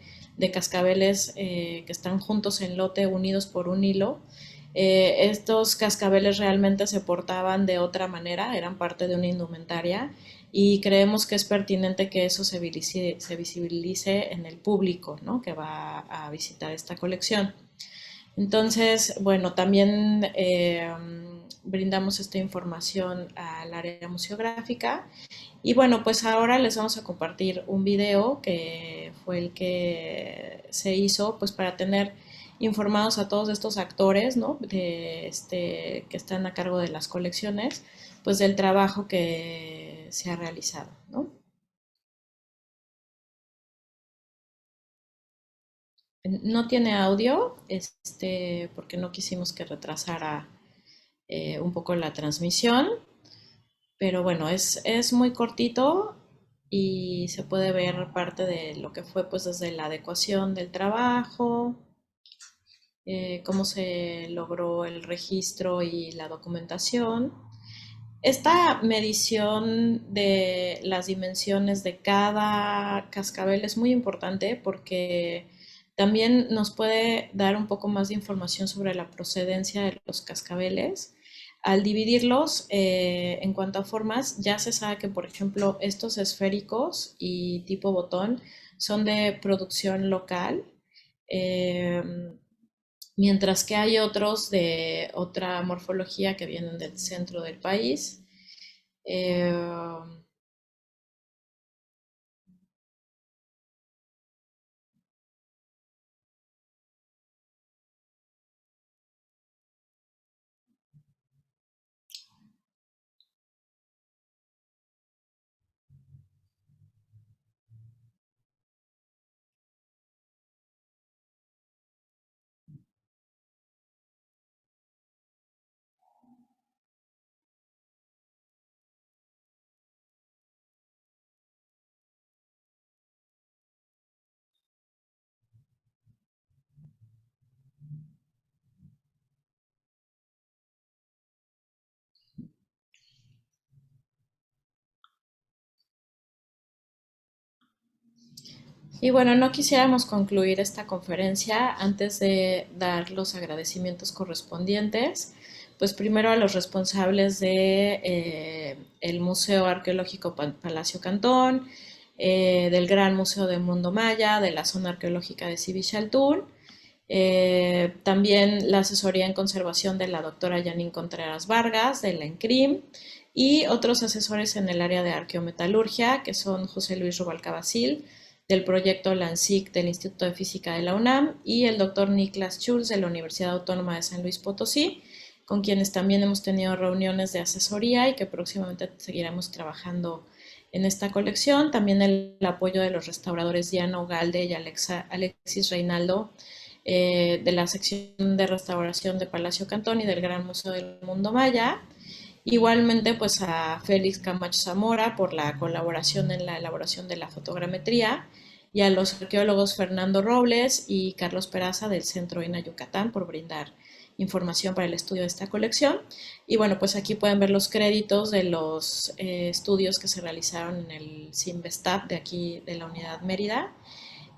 cascabeles que están juntos en lote, unidos por un hilo. Estos cascabeles realmente se portaban de otra manera, eran parte de una indumentaria y creemos que es pertinente que eso se visibilice en el público, ¿no? Que va a visitar esta colección. Entonces, bueno, también brindamos esta información al área museográfica y bueno, pues ahora les vamos a compartir un video que fue el que se hizo pues para tener informados a todos estos actores, ¿no? Que están a cargo de las colecciones, pues del trabajo que se ha realizado, ¿no? No tiene audio, porque no quisimos que retrasara un poco la transmisión, pero bueno, es muy cortito y se puede ver parte de lo que fue pues desde la adecuación del trabajo, cómo se logró el registro y la documentación. Esta medición de las dimensiones de cada cascabel es muy importante porque también nos puede dar un poco más de información sobre la procedencia de los cascabeles. Al dividirlos en cuanto a formas, ya se sabe que, por ejemplo, estos esféricos y tipo botón son de producción local. Eh, Mientras que hay otros de otra morfología que vienen del centro del país. Eh, Y bueno, no quisiéramos concluir esta conferencia antes de dar los agradecimientos correspondientes. Pues primero a los responsables de el Museo Arqueológico Palacio Cantón, del Gran Museo del Mundo Maya, de la Zona Arqueológica de Sibichaltún, también la asesoría en conservación de la doctora Janine Contreras Vargas, de la ENCRIM, y otros asesores en el área de arqueometalurgia, que son José Luis Rubalcabacil, del proyecto LANSIC del Instituto de Física de la UNAM, y el doctor Niklas Schulz, de la Universidad Autónoma de San Luis Potosí, con quienes también hemos tenido reuniones de asesoría y que próximamente seguiremos trabajando en esta colección. También el apoyo de los restauradores Diana Ugalde y Alexis Reinaldo, de la sección de restauración de Palacio Cantón y del Gran Museo del Mundo Maya. Igualmente, pues a Félix Camacho Zamora por la colaboración en la elaboración de la fotogrametría, y a los arqueólogos Fernando Robles y Carlos Peraza del Centro INA Yucatán por brindar información para el estudio de esta colección. Y bueno, pues aquí pueden ver los créditos de los estudios que se realizaron en el CIMBESTAP de aquí de la Unidad Mérida.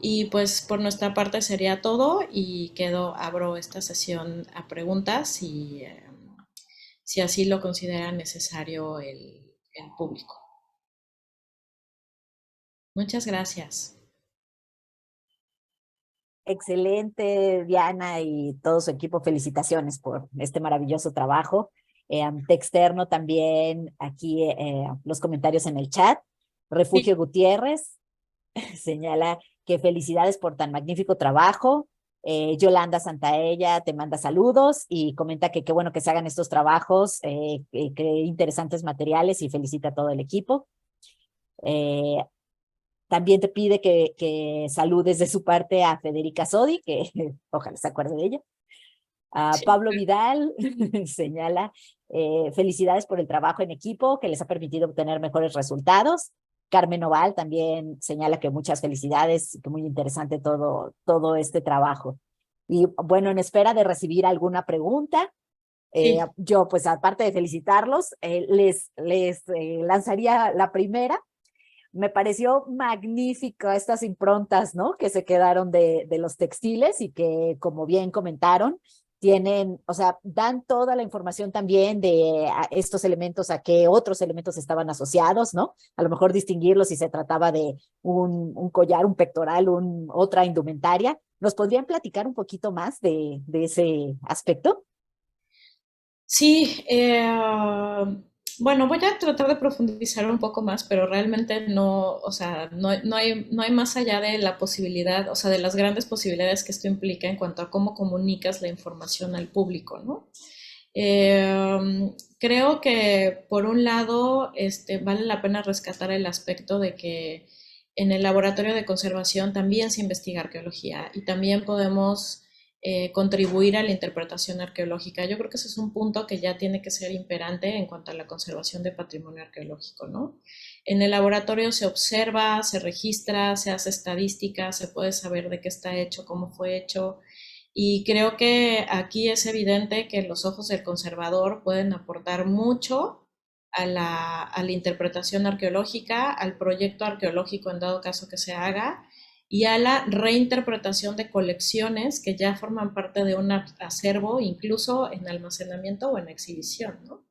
Y pues por nuestra parte sería todo, y abro esta sesión a preguntas si así lo considera necesario el público. Muchas gracias. Excelente, Diana y todo su equipo. Felicitaciones por este maravilloso trabajo. Ante externo también aquí los comentarios en el chat. Refugio Sí. Gutiérrez señala que felicidades por tan magnífico trabajo. Yolanda Santaella te manda saludos y comenta que qué bueno que se hagan estos trabajos, que interesantes materiales, y felicita a todo el equipo. También te pide que saludes de su parte a Federica Sodi, que ojalá se acuerde de ella. A Sí. Pablo Vidal señala felicidades por el trabajo en equipo que les ha permitido obtener mejores resultados. Carmen Oval también señala que muchas felicidades, que muy interesante todo este trabajo. Y bueno, en espera de recibir alguna pregunta, Sí. yo pues aparte de felicitarlos, les lanzaría la primera. Me pareció magnífico estas improntas, ¿no? Que se quedaron de los textiles y que, como bien comentaron, tienen, o sea, dan toda la información también de estos elementos, a qué otros elementos estaban asociados, ¿no? A lo mejor distinguirlos si se trataba de un collar, un pectoral, otra indumentaria. ¿Nos podrían platicar un poquito más de ese aspecto? Sí, bueno, voy a tratar de profundizar un poco más, pero realmente no, o sea, no hay más allá de la posibilidad, o sea, de las grandes posibilidades que esto implica en cuanto a cómo comunicas la información al público, ¿no? Creo que por un lado, vale la pena rescatar el aspecto de que en el laboratorio de conservación también se investiga arqueología y también podemos contribuir a la interpretación arqueológica. Yo creo que ese es un punto que ya tiene que ser imperante en cuanto a la conservación de patrimonio arqueológico, ¿no? En el laboratorio se observa, se registra, se hace estadística, se puede saber de qué está hecho, cómo fue hecho, y creo que aquí es evidente que los ojos del conservador pueden aportar mucho a la interpretación arqueológica, al proyecto arqueológico en dado caso que se haga, y a la reinterpretación de colecciones que ya forman parte de un acervo, incluso en almacenamiento o en exhibición, ¿no?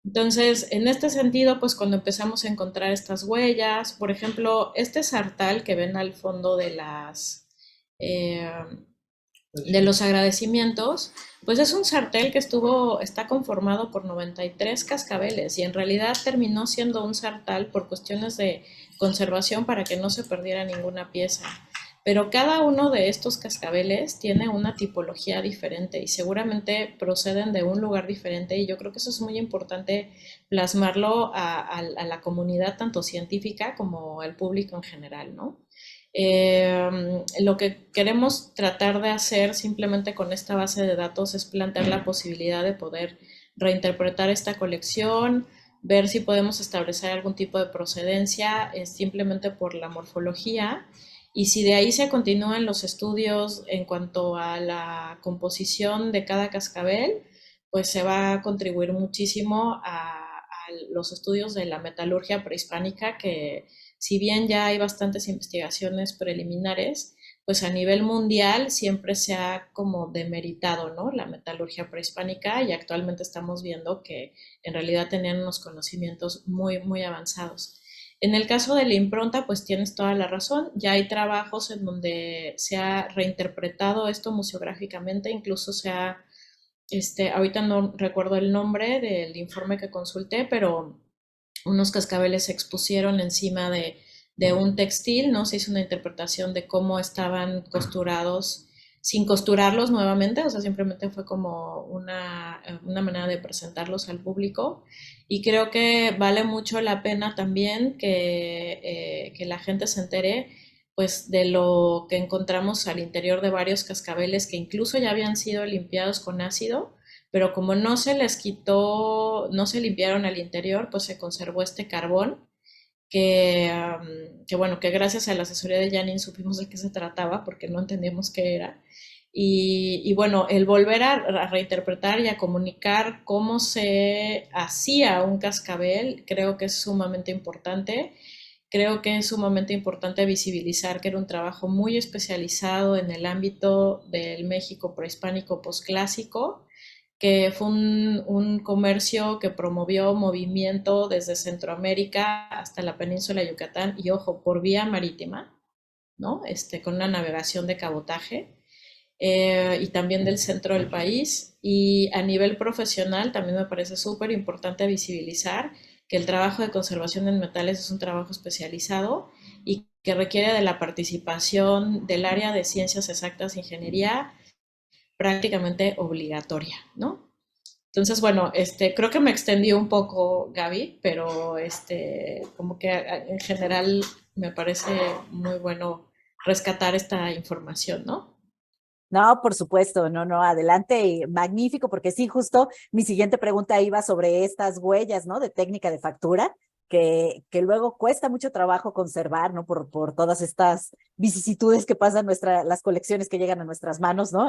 Entonces, en este sentido, pues cuando empezamos a encontrar estas huellas, por ejemplo, este sartal que ven al fondo eh, de los agradecimientos, pues es un sartel que está conformado por 93 cascabeles, y en realidad terminó siendo un sartal por cuestiones de conservación para que no se perdiera ninguna pieza. Pero cada uno de estos cascabeles tiene una tipología diferente y seguramente proceden de un lugar diferente, y yo creo que eso es muy importante plasmarlo a la comunidad tanto científica como al público en general, ¿no? Lo que queremos tratar de hacer simplemente con esta base de datos es plantear la posibilidad de poder reinterpretar esta colección, ver si podemos establecer algún tipo de procedencia simplemente por la morfología, y si de ahí se continúan los estudios en cuanto a la composición de cada cascabel, pues se va a contribuir muchísimo a los estudios de la metalurgia prehispánica, que si bien ya hay bastantes investigaciones preliminares, pues a nivel mundial siempre se ha como demeritado, ¿no? La metalurgia prehispánica y actualmente estamos viendo que en realidad tenían unos conocimientos muy, muy avanzados. En el caso de la impronta, pues tienes toda la razón. Ya hay trabajos en donde se ha reinterpretado esto museográficamente, incluso se ha, ahorita no recuerdo el nombre del informe que consulté, pero unos cascabeles se expusieron encima de un textil, ¿no? Se hizo una interpretación de cómo estaban costurados sin costurarlos nuevamente, o sea, simplemente fue como una manera de presentarlos al público. Y creo que vale mucho la pena también que la gente se entere pues de lo que encontramos al interior de varios cascabeles que incluso ya habían sido limpiados con ácido, pero como no se les quitó, no se limpiaron al interior, pues se conservó este carbón que bueno, que gracias a la asesoría de Janine supimos de qué se trataba porque no entendíamos qué era. Y bueno, el volver a reinterpretar y a comunicar cómo se hacía un cascabel, creo que es sumamente importante. Creo que es sumamente importante visibilizar que era un trabajo muy especializado en el ámbito del México prehispánico posclásico, que fue un comercio que promovió movimiento desde Centroamérica hasta la península de Yucatán y, ojo, por vía marítima, ¿no? Con una navegación de cabotaje y también del centro del país. Y a nivel profesional también me parece súper importante visibilizar que el trabajo de conservación en metales es un trabajo especializado y que requiere de la participación del área de ciencias exactas e ingeniería prácticamente obligatoria, ¿no? Entonces, bueno, creo que me extendí un poco, Gaby, pero como que en general me parece muy bueno rescatar esta información, ¿no? No, por supuesto, no, no, adelante, y magnífico, porque sí, justo mi siguiente pregunta iba sobre estas huellas, ¿no? De técnica de factura, que luego cuesta mucho trabajo conservar, ¿no? Por todas estas vicisitudes que pasan las colecciones que llegan a nuestras manos, ¿no?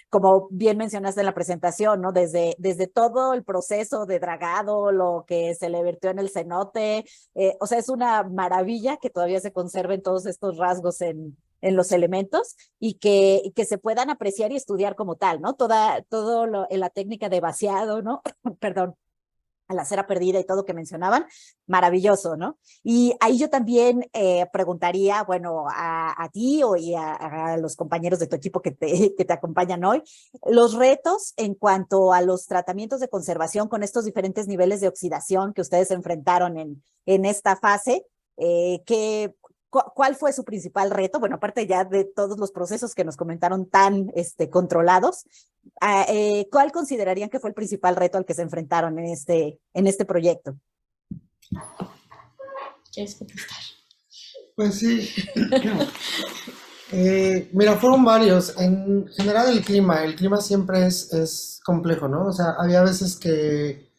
Como bien mencionaste en la presentación, ¿no? Desde todo el proceso de dragado, lo que se le vertió en el cenote, o sea, es una maravilla que todavía se conserven todos estos rasgos en los elementos y que se puedan apreciar y estudiar como tal, ¿no? En la técnica de vaciado, ¿no? Perdón, a la cera perdida y todo que mencionaban, maravilloso, ¿no? Y ahí yo también preguntaría, bueno, a ti y a los compañeros de tu equipo que te acompañan hoy, los retos en cuanto a los tratamientos de conservación con estos diferentes niveles de oxidación que ustedes enfrentaron en esta fase, que ¿cuál fue su principal reto? Bueno, aparte ya de todos los procesos que nos comentaron tan controlados, ¿cuál considerarían que fue el principal reto al que se enfrentaron en este proyecto? ¿Quieres contestar? Pues sí. Mira, fueron varios. En general el clima siempre es complejo, ¿no? O sea, había veces que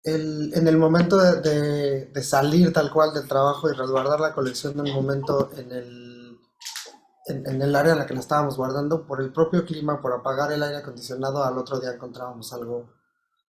en el momento de salir tal cual del trabajo y resguardar la colección en el momento en el área en la que la estábamos guardando, por el propio clima, por apagar el aire acondicionado, al otro día encontrábamos algo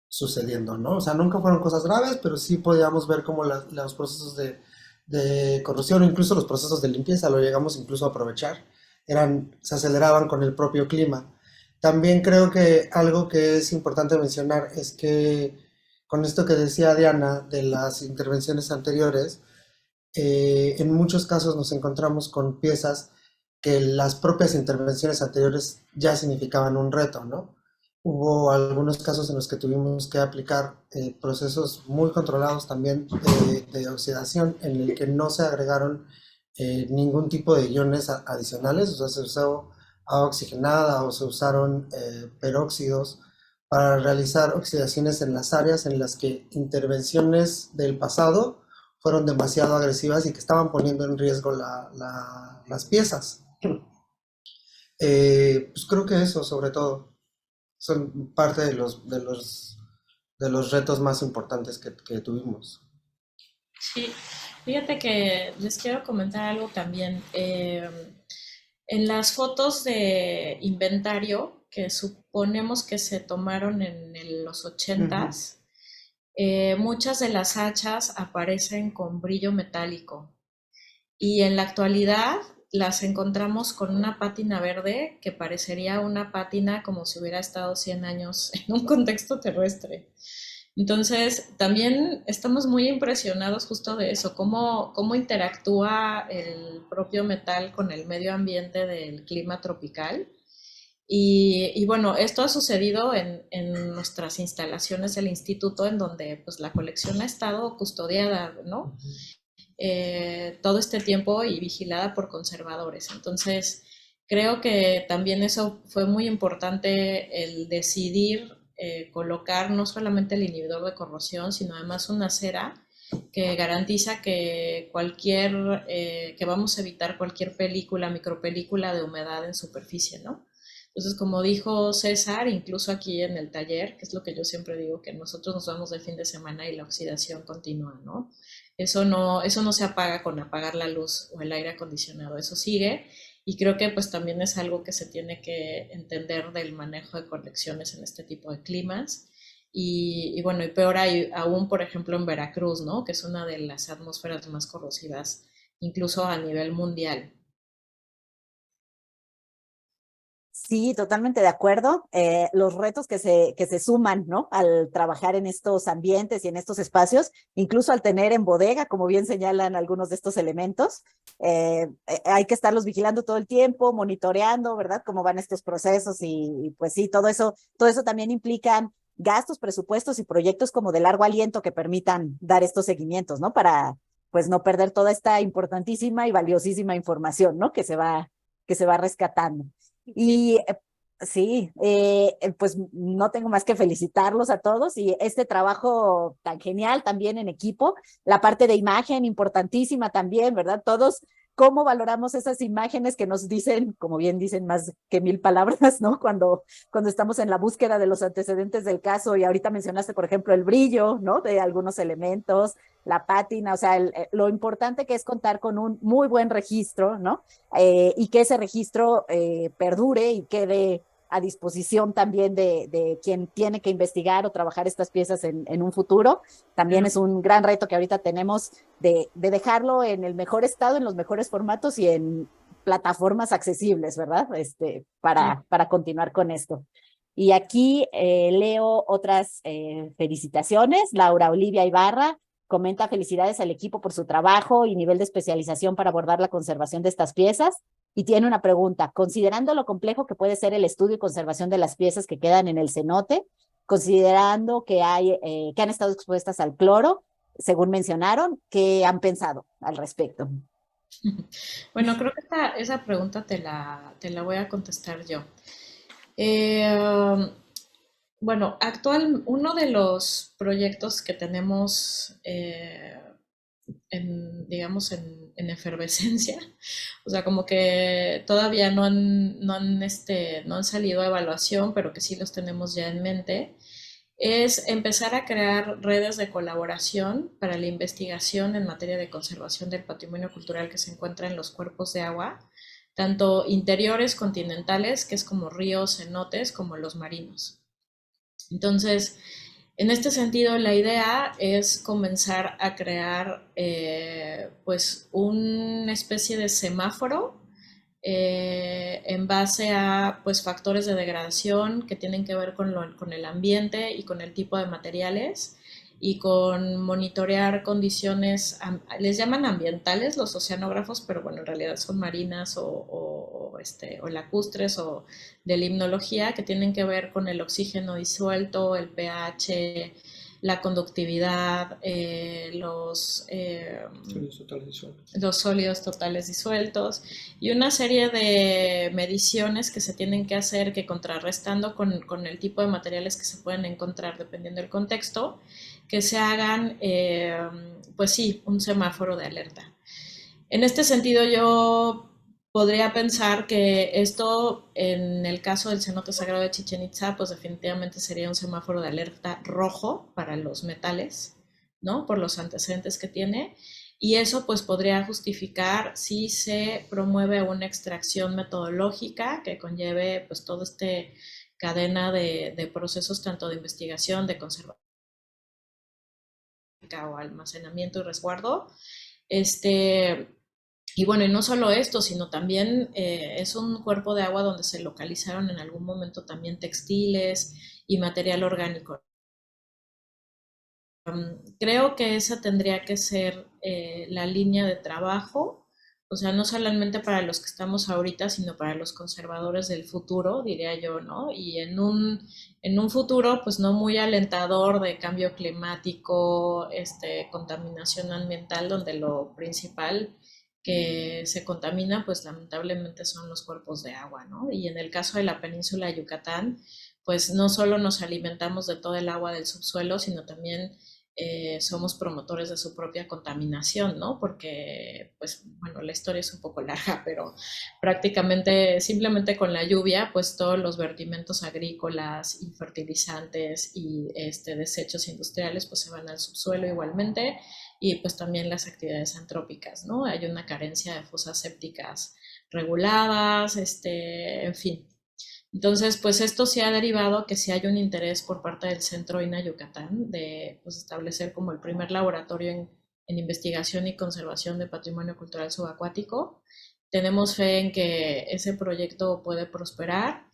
sucediendo, ¿no? O sea, nunca fueron cosas graves, pero sí podíamos ver cómo los procesos de corrosión o incluso los procesos de limpieza lo llegamos incluso a aprovechar, se aceleraban con el propio clima. También creo que algo que es importante mencionar es que con esto que decía Diana de las intervenciones anteriores, en muchos casos nos encontramos con piezas que las propias intervenciones anteriores ya significaban un reto, ¿no? Hubo algunos casos en los que tuvimos que aplicar procesos muy controlados también de oxidación en el que no se agregaron ningún tipo de iones adicionales, o sea, se usó agua oxigenada o se usaron peróxidos para realizar oxidaciones en las áreas en las que intervenciones del pasado fueron demasiado agresivas y que estaban poniendo en riesgo las piezas. Pues creo que eso, sobre todo, son parte de los retos más importantes que tuvimos. Sí, fíjate que les quiero comentar algo también. En las fotos de inventario que suponemos que se tomaron en los 80s, muchas de las hachas aparecen con brillo metálico. y en la actualidad las encontramos con una pátina verde que parecería una pátina como si hubiera estado 100 años en un contexto terrestre. Entonces, también estamos muy impresionados justo de eso, cómo interactúa el propio metal con el medio ambiente del clima tropical. Y bueno, esto ha sucedido en nuestras instalaciones del instituto, en donde pues la colección ha estado custodiada, ¿no? Todo este tiempo y vigilada por conservadores. Entonces, creo que también eso fue muy importante, el decidir colocar no solamente el inhibidor de corrosión, sino además una cera que garantiza que que vamos a evitar cualquier película, micropelícula de humedad en superficie, ¿no? Entonces, como dijo César, incluso aquí en el taller, que es lo que yo siempre digo, que nosotros nos vamos de fin de semana y la oxidación continúa, ¿no? Eso no se apaga con apagar la luz o el aire acondicionado, eso sigue, y creo que pues también es algo que se tiene que entender del manejo de colecciones en este tipo de climas. Y bueno, y peor aún, por ejemplo, en Veracruz, ¿no? Que es una de las atmósferas más corrosivas, incluso a nivel mundial. Sí, totalmente de acuerdo. Los retos que se suman, ¿no? Al trabajar en estos ambientes y en estos espacios, incluso al tener en bodega, como bien señalan algunos de estos elementos, hay que estarlos vigilando todo el tiempo, monitoreando, ¿verdad? Cómo van estos procesos y pues sí, todo eso también implican gastos, presupuestos y proyectos como de largo aliento que permitan dar estos seguimientos, ¿no? Para pues no perder toda esta importantísima y valiosísima información, ¿no? Que se va rescatando. Y sí, pues no tengo más que felicitarlos a todos y este trabajo tan genial también en equipo, la parte de imagen importantísima también, ¿verdad? Todos, cómo valoramos esas imágenes que nos dicen, como bien dicen, más que 1000 palabras, ¿no? Cuando estamos en la búsqueda de los antecedentes del caso y ahorita mencionaste, por ejemplo, el brillo, ¿no? De algunos elementos, la pátina, o sea, lo importante que es contar con un muy buen registro, ¿no? Y que ese registro perdure y quede a disposición también de quien tiene que investigar o trabajar estas piezas en un futuro. También es un gran reto que ahorita tenemos de dejarlo en el mejor estado, en los mejores formatos y en plataformas accesibles, ¿verdad? Para continuar con esto. Y aquí leo otras felicitaciones. Laura Olivia Ibarra comenta: felicidades al equipo por su trabajo y nivel de especialización para abordar la conservación de estas piezas. Y tiene una pregunta: considerando lo complejo que puede ser el estudio y conservación de las piezas que quedan en el cenote, considerando que han estado expuestas al cloro, según mencionaron, ¿qué han pensado al respecto? Bueno, creo que esa pregunta te la voy a contestar yo. Eh, bueno, uno de los proyectos que tenemos digamos, en efervescencia, o sea, como que todavía no han salido a evaluación, pero que sí los tenemos ya en mente, es empezar a crear redes de colaboración para la investigación en materia de conservación del patrimonio cultural que se encuentra en los cuerpos de agua, tanto interiores continentales, que es como ríos, cenotes, como los marinos. Entonces, en este sentido, la idea es comenzar a crear pues una especie de semáforo en base a pues, factores de degradación que tienen que ver con el ambiente y con el tipo de materiales y con monitorear condiciones, les llaman ambientales los oceanógrafos, pero bueno, en realidad son marinas o lacustres o de limnología, que tienen que ver con el oxígeno disuelto, el pH, la conductividad, los sólidos totales disueltos y una serie de mediciones que se tienen que hacer que, contrarrestando con el tipo de materiales que se pueden encontrar dependiendo del contexto, que se hagan, pues sí, un semáforo de alerta. En este sentido, yo podría pensar que esto, en el caso del cenote sagrado de Chichén Itzá, pues definitivamente sería un semáforo de alerta rojo para los metales, ¿no? Por los antecedentes que tiene. Y eso pues podría justificar si se promueve una extracción metodológica que conlleve pues toda esta cadena de procesos, tanto de investigación, de conservación o almacenamiento y resguardo. Y bueno, y no solo esto, sino también es un cuerpo de agua donde se localizaron en algún momento también textiles y material orgánico. Creo que esa tendría que ser la línea de trabajo, o sea, no solamente para los que estamos ahorita, sino para los conservadores del futuro, diría yo, ¿no? Y en un futuro, pues no muy alentador de cambio climático, contaminación ambiental, donde lo principal que se contamina, pues lamentablemente son los cuerpos de agua, ¿no? Y en el caso de la península de Yucatán, pues no solo nos alimentamos de todo el agua del subsuelo, sino también somos promotores de su propia contaminación, ¿no? Porque, pues, bueno, la historia es un poco larga, pero prácticamente, simplemente con la lluvia, pues todos los vertimentos agrícolas y fertilizantes y desechos industriales, pues se van al subsuelo igualmente, y pues también las actividades antrópicas, ¿no? Hay una carencia de fosas sépticas reguladas, en fin. Entonces, pues esto sí ha derivado que sí hay un interés por parte del Centro INA Yucatán de pues, establecer como el primer laboratorio en investigación y conservación de patrimonio cultural subacuático. Tenemos fe en que ese proyecto puede prosperar.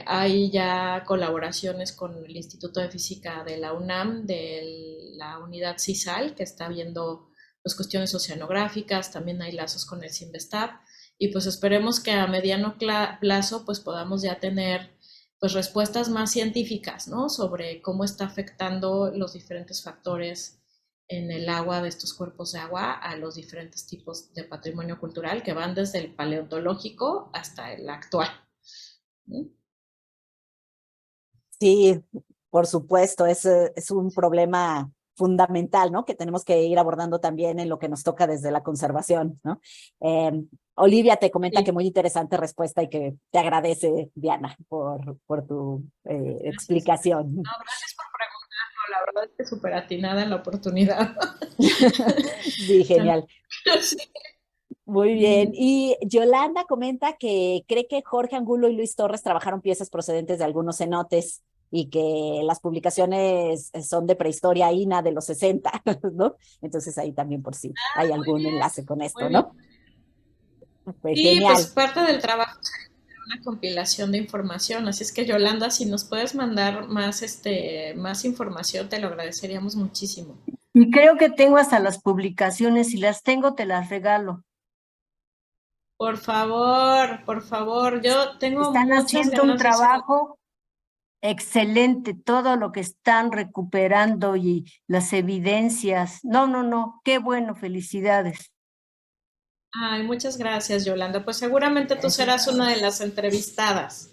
Hay ya colaboraciones con el Instituto de Física de la UNAM, de la unidad CISAL, que está viendo pues, cuestiones oceanográficas, también hay lazos con el CIMBESTAB, y pues esperemos que a mediano plazo pues podamos ya tener pues respuestas más científicas, ¿no? Sobre cómo está afectando los diferentes factores en el agua de estos cuerpos de agua a los diferentes tipos de patrimonio cultural que van desde el paleontológico hasta el actual, ¿no? Sí, por supuesto, es un problema fundamental, ¿no? Que tenemos que ir abordando también en lo que nos toca desde la conservación, ¿no? Olivia te comenta que Sí, muy interesante respuesta y que te agradece, Diana, por tu gracias. No, explicación. gracias por preguntarlo, la verdad es que súper atinada en la oportunidad. Sí, genial. Sí. Muy bien. Y Yolanda comenta que cree que Jorge Angulo y Luis Torres trabajaron piezas procedentes de algunos cenotes y que las publicaciones son de prehistoria INA de los 60, ¿no? Entonces ahí también por si hay Muy algún bien, enlace con muy esto, bien. ¿no? Pues Sí, pues genial. parte del trabajo una compilación de información. Así es que Yolanda, si nos puedes mandar más, más información, te lo agradeceríamos muchísimo. Y creo que tengo hasta las publicaciones, si las tengo, te las regalo. Por favor, yo tengo Están muchas haciendo un ganas de hacerlo. trabajo excelente, todo lo que están recuperando y las evidencias. No, no, no, qué bueno, felicidades. Ay, muchas gracias, Yolanda. Pues seguramente tú serás una de las entrevistadas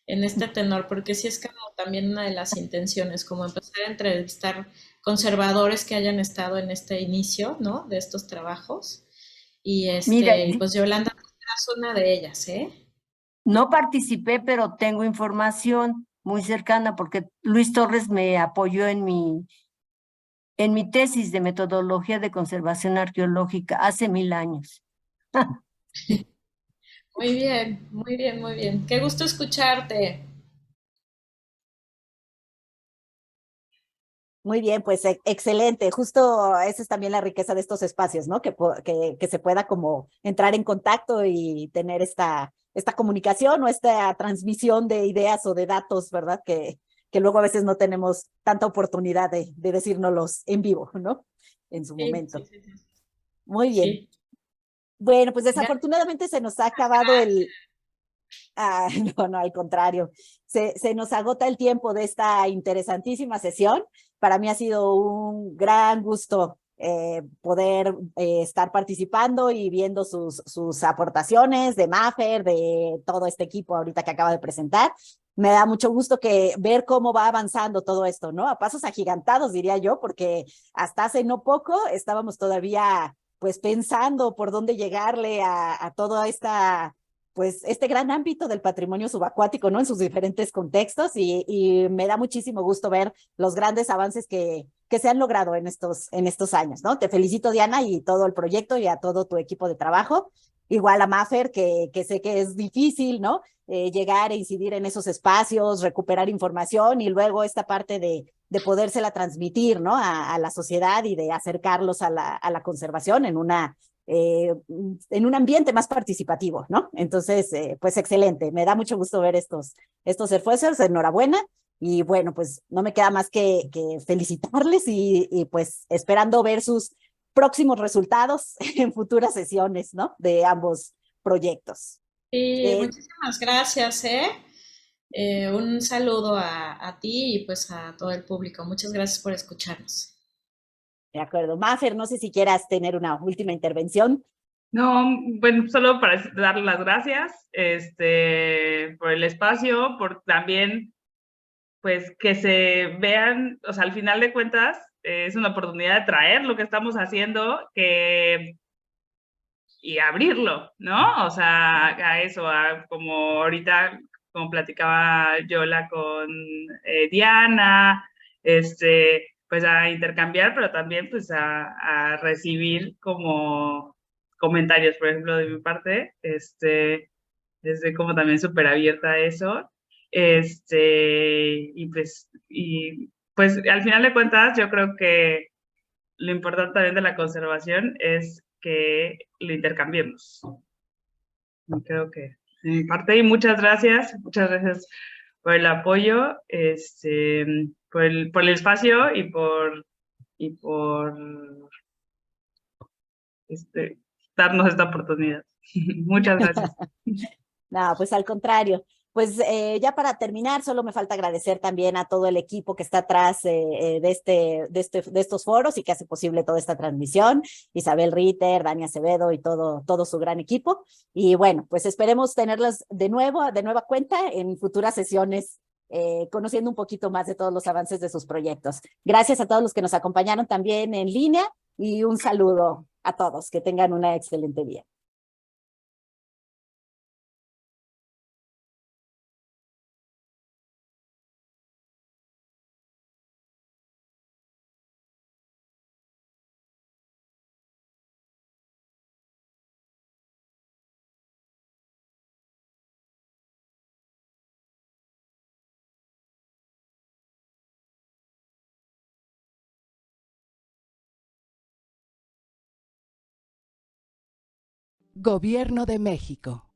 en este tenor, porque sí es como también una de las intenciones, como empezar a entrevistar conservadores que hayan estado en este inicio, ¿no? De estos trabajos. Y Mira, y pues Yolanda, tú serás una de ellas, ¿eh? no participé, pero tengo información muy cercana porque Luis Torres me apoyó en mi tesis de metodología de conservación arqueológica hace 1000 años. Muy bien, muy bien, muy bien. Qué gusto escucharte. Muy bien, pues excelente. Justo esa es también la riqueza de estos espacios, ¿no? Que se pueda como entrar en contacto y tener esta comunicación o esta transmisión de ideas o de datos, ¿verdad? Que luego a veces no tenemos tanta oportunidad de decírnoslos en vivo, ¿no? En su Sí, sí, momento. sí, sí. Muy bien. Sí. Bueno, pues Gracias. desafortunadamente se nos ha acabado el, ah, no, no, al contrario. Se nos agota el tiempo de esta interesantísima sesión. Para mí ha sido un gran gusto poder estar participando y viendo sus aportaciones de Mafer, de todo este equipo ahorita que acaba de presentar. Me da mucho gusto ver cómo va avanzando todo esto, ¿no? A pasos agigantados, diría yo, porque hasta hace no poco estábamos todavía pues pensando por dónde llegarle a toda esta pues este gran ámbito del patrimonio subacuático, ¿no? En sus diferentes contextos y me da muchísimo gusto ver los grandes avances que se han logrado en estos años, ¿no? Te felicito, Diana, y todo el proyecto y a todo tu equipo de trabajo. Igual a Mafer, que sé que es difícil, ¿no? Llegar e incidir en esos espacios, recuperar información y luego esta parte de podérsela transmitir, ¿no? A la sociedad y de acercarlos a la conservación en una en un ambiente más participativo, ¿no? Entonces, pues excelente, me da mucho gusto ver estos esfuerzos, enhorabuena. Y bueno, pues no me queda más que felicitarles y pues esperando ver sus próximos resultados en futuras sesiones, ¿no? De ambos proyectos. Y muchísimas gracias, ¿eh? Un saludo a ti y pues a todo el público. Muchas gracias por escucharnos. De acuerdo. Mafer, no sé si quieras tener una última intervención. No, bueno, solo para dar las gracias por el espacio, por también, pues, que se vean, o sea, al final de cuentas, es una oportunidad de traer lo que estamos haciendo y abrirlo, ¿no? O sea, a eso, como ahorita, como platicaba Yola con Diana, pues a intercambiar, pero también pues a recibir como comentarios, por ejemplo, de mi parte, desde como también súper abierta a eso, y pues al final de cuentas yo creo que lo importante también de la conservación es que lo intercambiemos. Creo que de mi parte, y muchas gracias por el apoyo, por el espacio y por darnos esta oportunidad. Muchas gracias. No, pues al contrario. Pues ya para terminar, solo me falta agradecer también a todo el equipo que está atrás de estos foros y que hace posible toda esta transmisión. Isabel Ritter, Dani Acevedo y todo su gran equipo. Y bueno, pues esperemos tenerlas de nueva cuenta en futuras sesiones, conociendo un poquito más de todos los avances de sus proyectos. Gracias a todos los que nos acompañaron también en línea y un saludo a todos. Que tengan una excelente día. Gobierno de México.